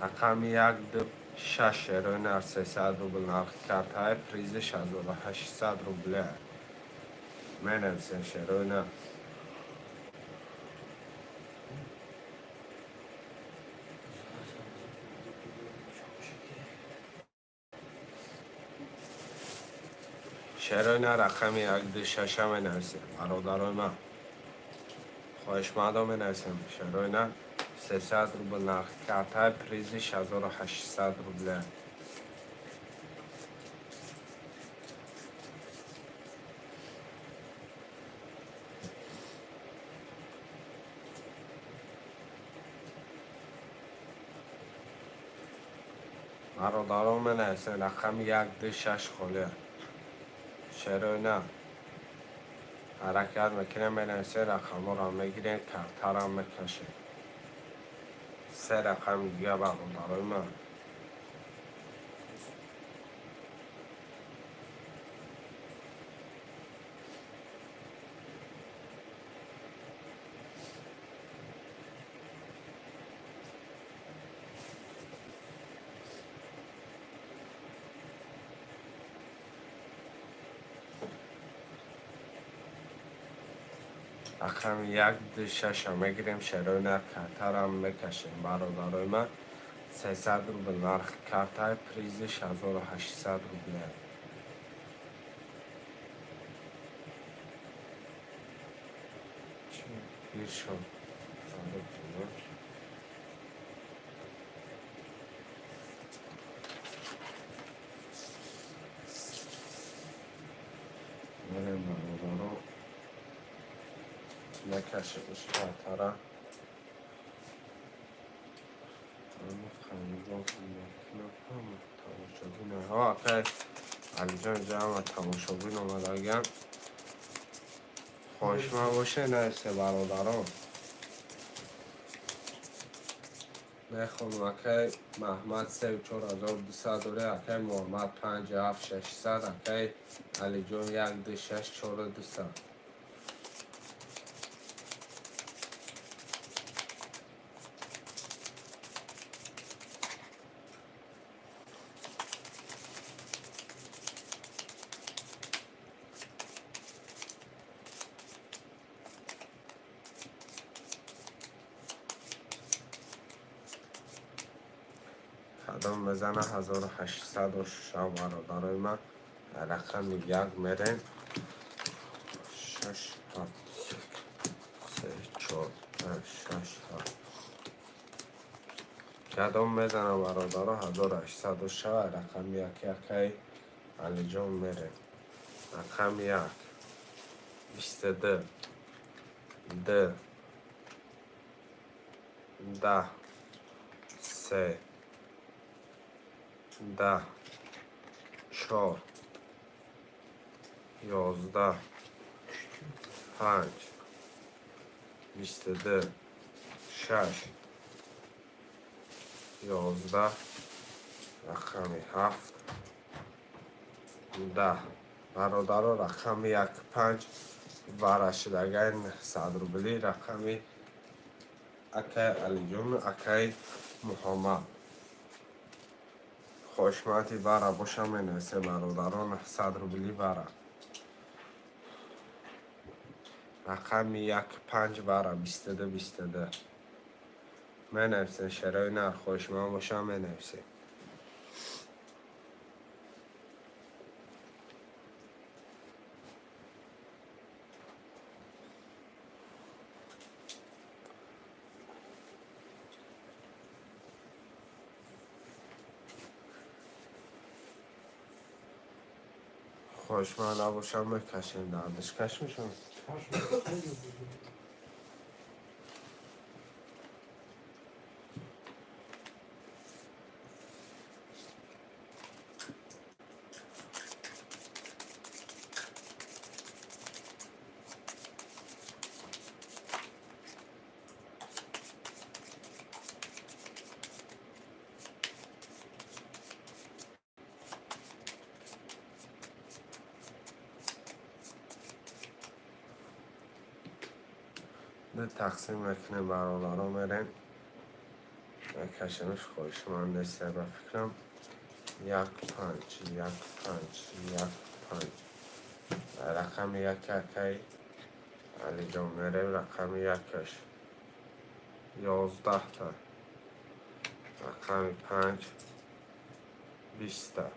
رقم 1 2 6 شروع نر 300 روبل نرخ کرده های پریزش 1800 روبله می نویسه شروع نر شروع نر رقم 1 2 6 می نویسه برادرای من خواهش مردم می نویسم شروع نر 300 روبل نرخ کرده های پریزش 1800 روبله برادران می نویسه رقم 1 2 6 خوله شروع نر حرکت میکنیم می نویسه رقم را میگیریم کرتر هم میکشیم 3 رقم دیگه برادرای من رقم 1 2 6 هم میگیریم شروع نر کرتر هم میکشیم برادرای من 300 روبل نرخ کرته پریزش 1800 روبله گیر شد میریم برادران نکشیدش کرتره تماشاگین ها که علی جان جمع تماشاگین اومده اگر خوشمند باشه نیسته برادران میخونم اکی محمد 34200 دوره اکی محمد 57600 اکی علی جان 1 2 6 4200 قدم بزنه 1806 برادرای من رقم 1 میرین 6 7 3 4 5 6 7 قدم بزنه برادرها 1806 رقم 1 یکی علی جان میره رقم 1 22 2 10 3 10 4 11 5 22 6 11 رقم 7 10 برادرها رقم 1 5 وارشدگین 900 روبلی رقمی اکای علی جون اکای محمد خوشماتی بارا باشم منویسه برادران 900 روبلی بارا رقم 15 بارا 22 منویسه شروع نر خوشما باشم منویسه خوشما نباشم بکشیم دردش کش میشون Taş mı? ده تقسیم میکنه برادران میرن بکشمش خوشمان دسته به فکرم 1 5 1 5 1 5 رقم 1 اکای علی جان میره رقم 1ش 11 تا رقم 5 20 تا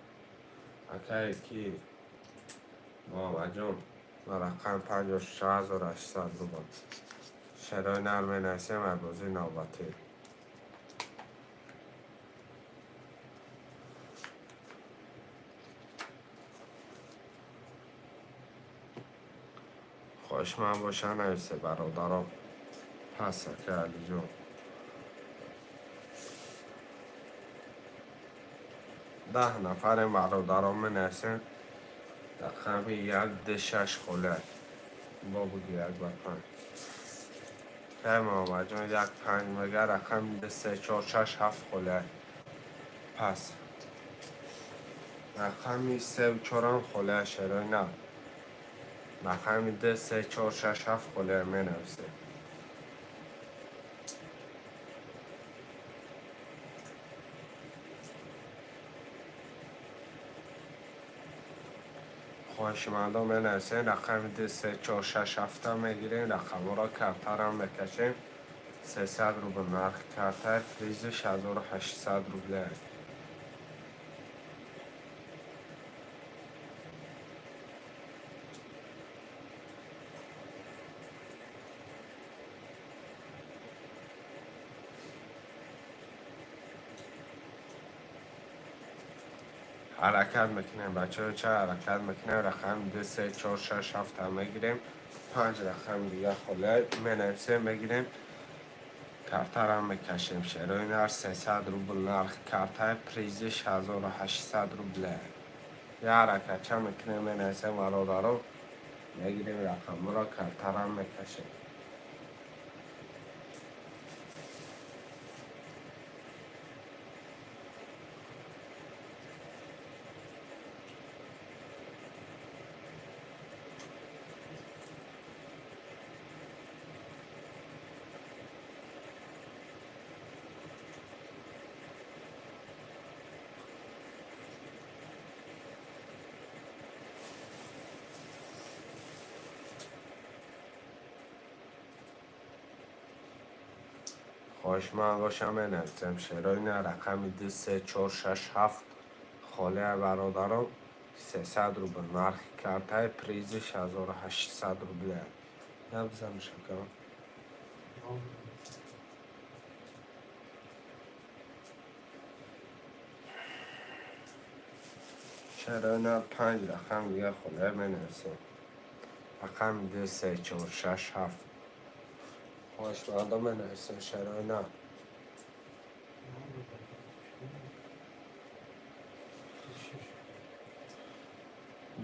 اکای کی محمد جان و رقم 56,800 رو بود شرای نرمه نسیم عبازی نوبتی خوشمن باشن نویسه برادران پس که علی جان 10 نفر برادران منویسن رقم 1 ده 6 خوله با بودی 1 با 5 که محمد جان 1 5 مگر رقم ده 3 4 6 7 خوله پس رقمی 3 و 4 خوله شرای نه رقمی ده 3 4 6 7 خوله منویسه خوشمندان منویسین رقم ده 3 4 6 7 میگیرین رقم را کرتر هم بکشین 300 روبل نرخ کرتر پریزش 1800 روبله حرکت میکنیم بچه ها چه حرکت میکنیم رقم ده 3 4 6 7 هم میگیریم 5 رقم دیگه خوله منویسیم میگیریم کرتر هم میکشیم شروع نر 300 روبل نرخ کرتر پریزش 1800 روبله یه حرکت چه میکنیم منویسیم برادران میگیریم رقم را کرتر هم میکشیم خوشمند باشم منویسیم شروع نر رقم ده 3 4 6 7 خاله برادران 300 روبل نرخ کرده پریزش 1800 روبله نبزم شکم شروع نر 5 رقم دیگه خاله منویسیم رقم ده 3 4 6 7 خوشمند منویسیم شروع نر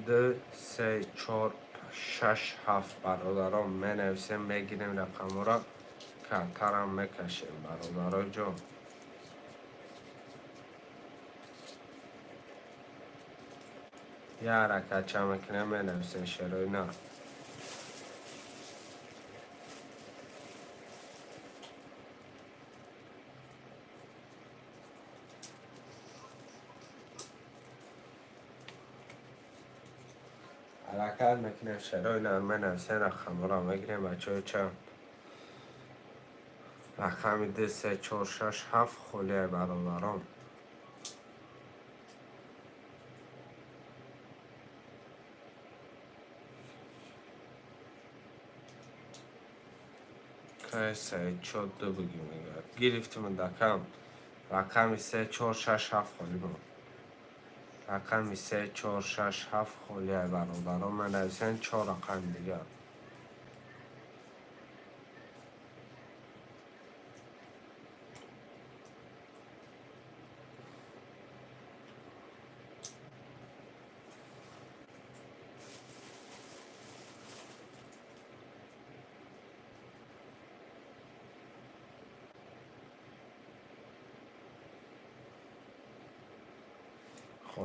ده 3 4 6 7 برادران منویسیم میگیریم رقم را کرتر هم میکشیم برادران جان یه حرکت چه میکنیم منویسیم شروع نه حرکت میکنیم شروع نرمه نویسین رقم را میگیریم بچه چند رقم 2 3 4 6 7 خلیه برادران که 3 4 2 بگیم گرفتیم دکم رقم 3 4 6 7 خلی بود رقم 3 4 6 7 خلیه برادران من نویسین 4 رقم دیگر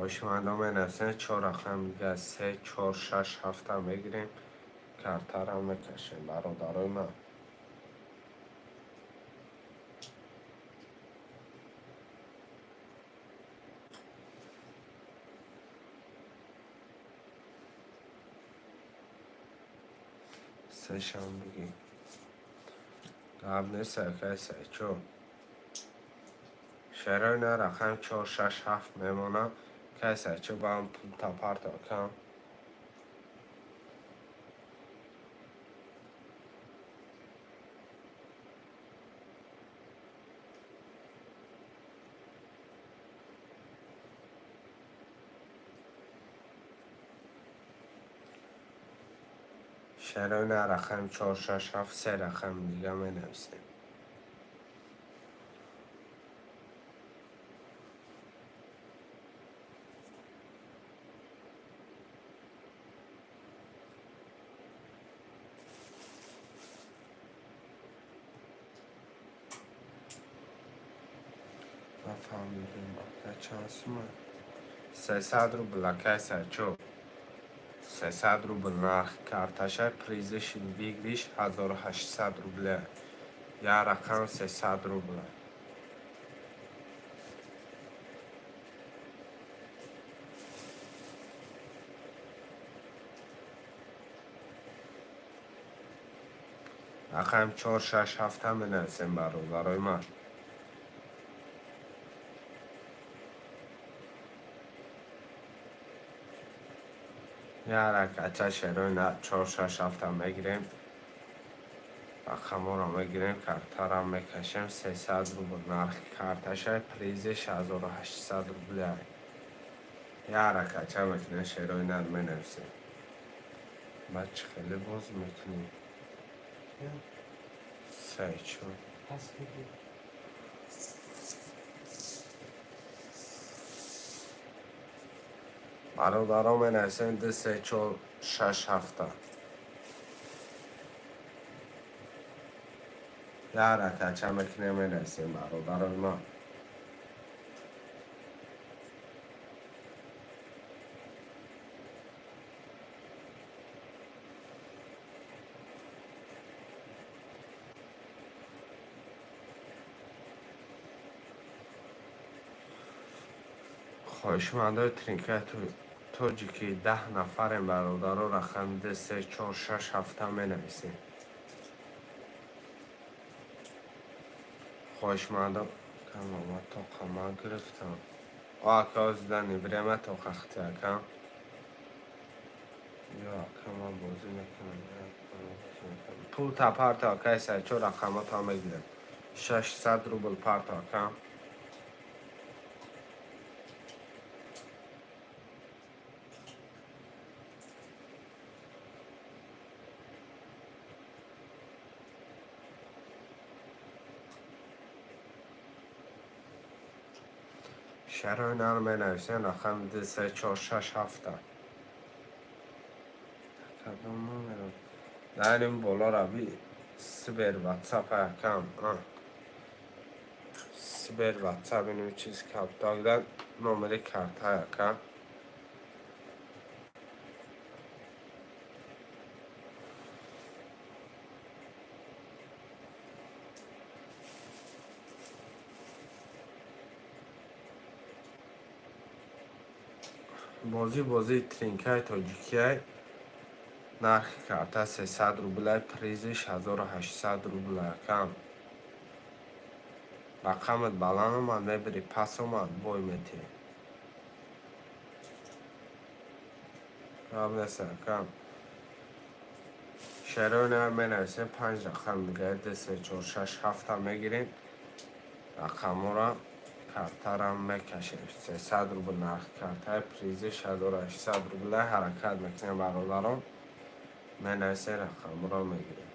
خوشمندم نفسه 4 رقم دیگه 3 4 6 7 هم بگیریم کرتر هم میکشیم برادرای من سه شم بگیم قبل نیست که 3 4 شرای نه رقم 4 6 7 میمونه که 3 4 با هم پول تا پرت کم شرای نه رقم 4 6 7 3 رقم دیگه می نویسیم و فهمیدیم با چانس من 300 روبل که 3 4 300 روبل نرخ کارتشه پریزش بگیریش 1800 روبله یا رقم 300 روبله رقم 4 6 7 هم بنویسیم برای من یا رکعته شروع نه 4 6 7 هم بگیریم رقم رو میگیریم کارتر هم میکشیم 300 روبل نرخ کارتشه پریزش 1800 روبله یا رکعته میکنه شروع نه بنویسیم بچه خیلی باز میکنیم سه چون هست بگیر برادران بنویسیم 2 3 4 6 7 یا رکعته میکنیم بنویسیم برادران ما خوشمنده ترینکه توجیکی 10 نفریم برادر رقم 2 3 4 6 7 می نویسیم خوشمنده کم تا قمه گرفتم که از دنی بریم تا خختی کم یا کم بازی نکنم پول تا پرتا که 3 4 رقم تا میگیرم 600 روبل پرتا کم شرای نر می نویسیم رقم 2 3 4 6 7 داریم بالا را بی سبر واتساپ کم سبر واتساپ اینو چیز کپ داگدن نمره کرت های کم بازی ترینک های تاجیکی های нархи карта 300 рубл, призиш 1800 рубл. Кам рақамат баланд омад, мебири пас омад, бой метӣ. Кам нест кам. شروع менависем 5 рақам мегӯяд 2 3 4 6 7 мегирем. рақамҳоро картара мекашем. 300 рубл нархи карта, призиш 1800 рубл. ҳаракат мекунем бародарон, менависем рақамҳоро мегирем.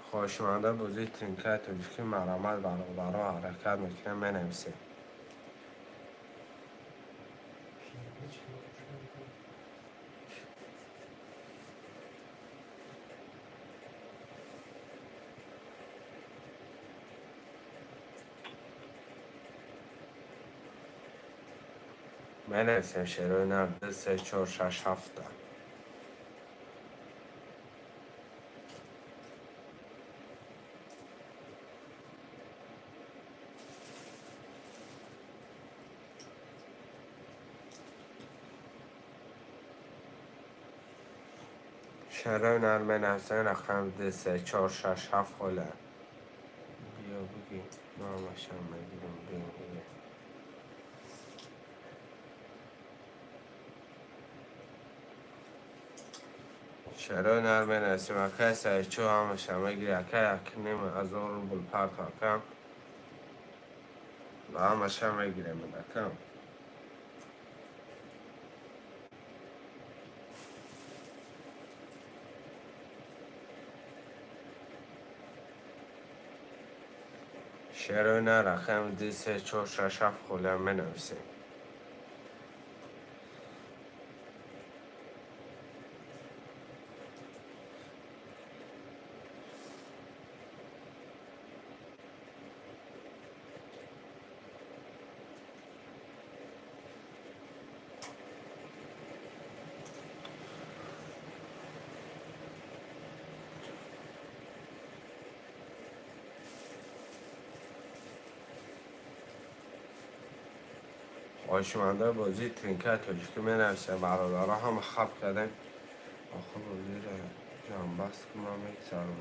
хоҳишманда бозии тринкаи тоҷикӣ маромад бародарон ҳаракат мекунем, менависем. менависем шерои нав 2 3 4 6 7. شروع менависем рақам 2 3 4 6 7 хола. биё биги номашам мегирем, биё биги. شروع менависем акай сайчу ҳамаша мегири, акай 1,5 рубл парт акам ва ҳамаша мегирем акам. شروع رقم 2 3 4 6 7 خوله менависем. خواهشمنده بازی ترینکای تاجیکی менависем. برادرها هم خواب کردن. آخه بازی را جانبست که ما میگذارم.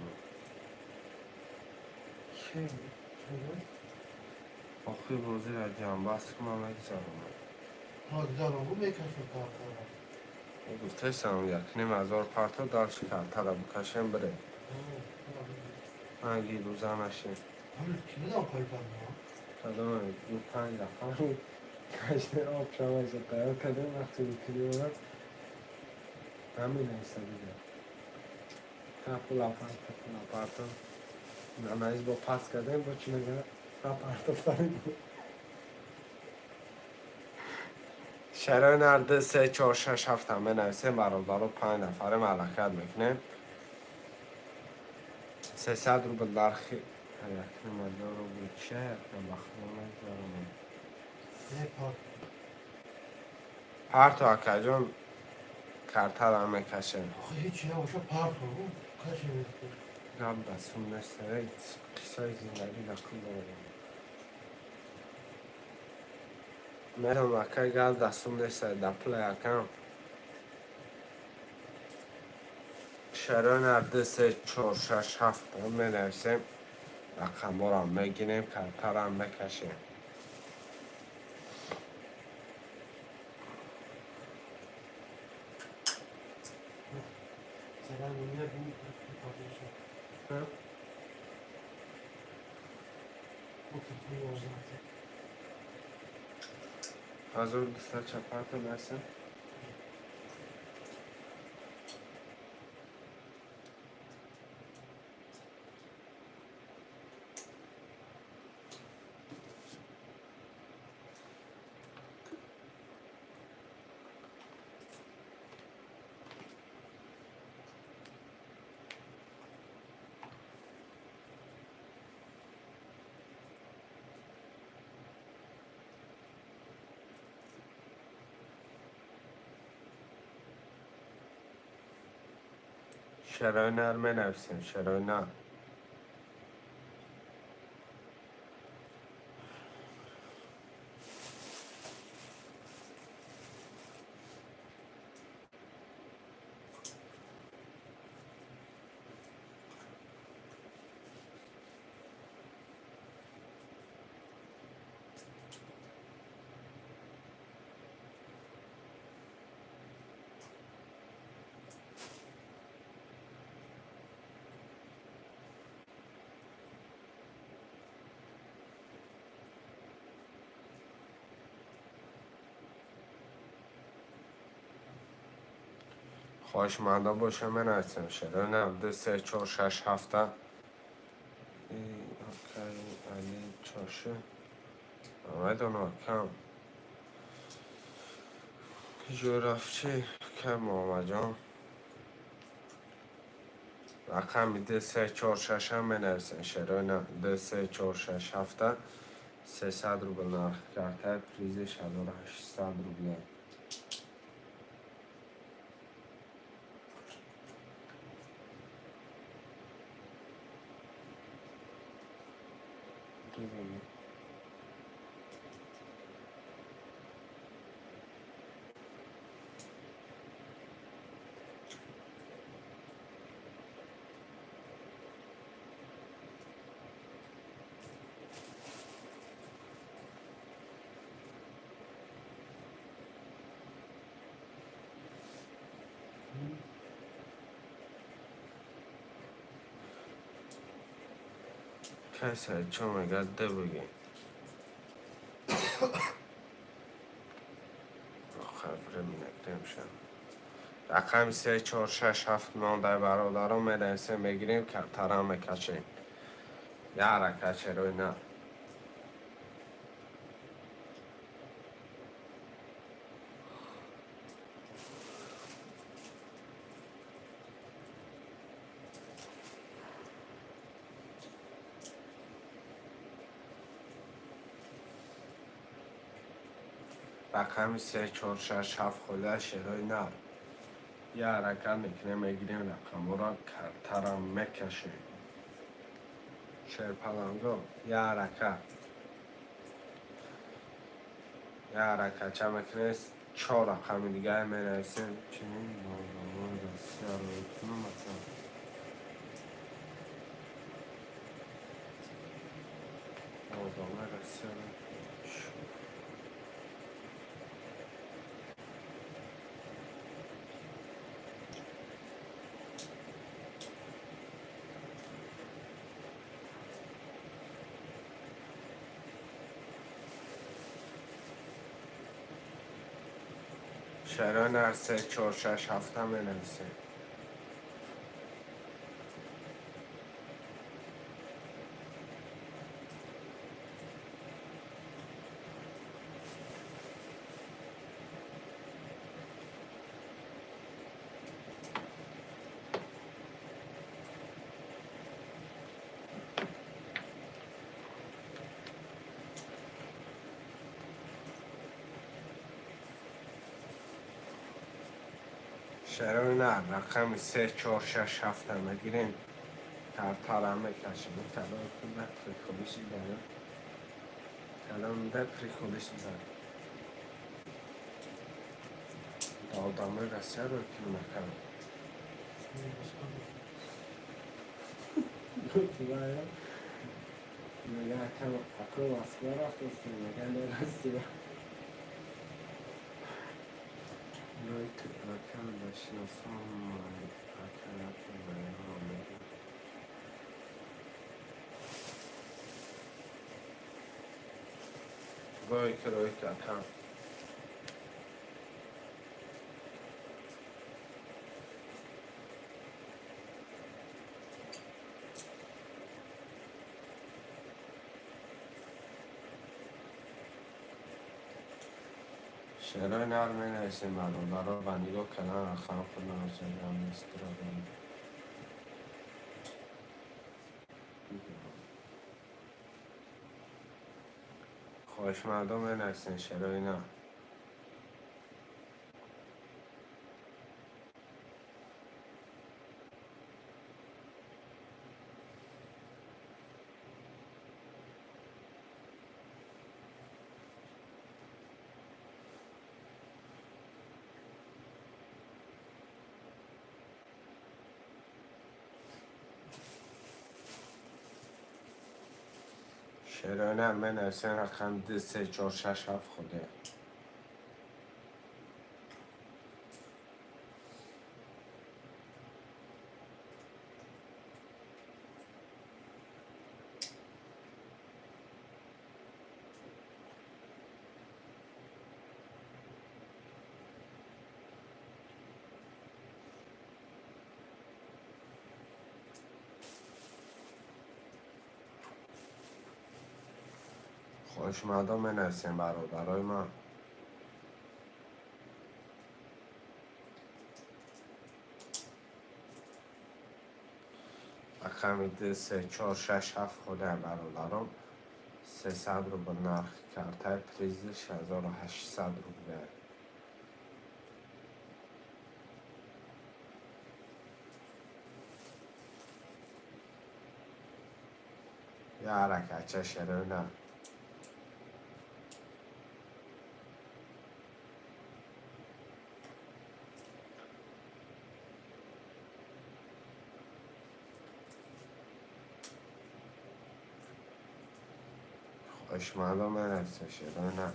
آخه بازی را جانبست که ما میگذارم. دارم میکشم کارتا. گفته سم 1,500 پارتا دارش کارتا را بکشم بره. من گیر روزه نشیم. همین کی میدم کاری کنم؟ کدام دو 5 دفعه کشته آب شما شده کدام وقتی بکنی اومد همین نیسته دیگه کپول آپارتا نمایز با پس کردن با چی نگه آپارتا فرید شرای نرده 3 4 6 7 همه نویسه برادر 5 نفره ملکت میکنه 300 روبل درخی یکنه مدار رو بود چه یکنه بخونه نگذارم پارتو اکا جان کارتا را میکشه آخه هیچی نباشه پارتو کشی میکنه گم دستون نسته قصای زندگی نکن دارم میرم اکا گل دستون نسته دپله یکم شران ارده 3 4 6 7 می نویسیم رقم را میگیریم کارتا را میکشیم سلام دنیا بود پاتیشا بکنی وزناتی hazır dışta çapatı versin. شرای نرمه نفسیم شرای نرم خواهشمندا باشه من هستم شده نه ده سه چهار شش هفته علی چاشه آمد اونا کم جورافچی کم محمد جان رقم ده سه چهار شش هم من هستم شده نه ده سه چهار شش هفته 300 روبل نرخ کرده پریزش 1800 روبله کسی چون میگه ده بگی خبره مینکتیم شد رقم 3 4 6 7 مانده برادران میدنسیم بگیریم که ترام میکشیم یاره کچه روی نه رقم 3 4 6 7 خوده شروع نه یه حرکت میکنه میگیریم رقم را ترام میکشیم شیر پلانگو یه حرکت چه میکنه 4 رقم دیگه میرسیم چنین نامنامه بسیار رویتون مثلا نامنامه بسیار شهران هر 3 4 6 7 هم میرسیم شهران نه رقم 3 4 6 7 هم میگیریم ترم میکشیم کلام کنه پریکولیش داره کلام ده پریکولیش بزن دادامه رسیه رو که نکنم میگه اکو واسکه رفت است میگه نرسیه Right, I can listen from I cannot remember. وای که روی کتم شعرهای نرمه نویسیم مردم برای بندیگاه کنار خواهم کنم سنجام نیست را داریم خواهش مردم نویسیم شعرهای نه شعرهای نرمه نویسیم رقم 2 3 4 6 7 خوده خوشمدام منویسیم برادرای من. رقم ده 3467 خوده برادران 300 روبل نرخ کرده پریزش 1800 روبل. یه حرکت شرونه خوشمدام منویسیم شرونه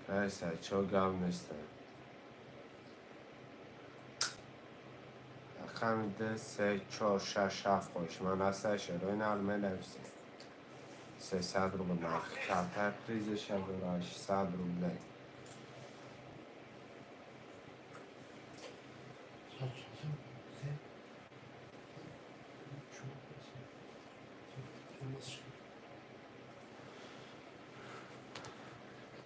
کیسه چو گم نیسته. رقم ده 3467 خوشمند است شرونه علمه نویسیم 300 روبل نرخ کرده پریزش 1800 روبل.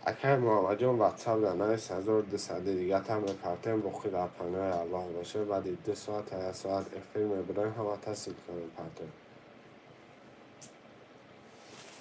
اگر محمد جان واتساپ در 9200 دیگه هم کارتم بخوی در پناه الله باشه بعد 2 ساعت یا ساعت افیل میبرن هم تصل کنم پرتم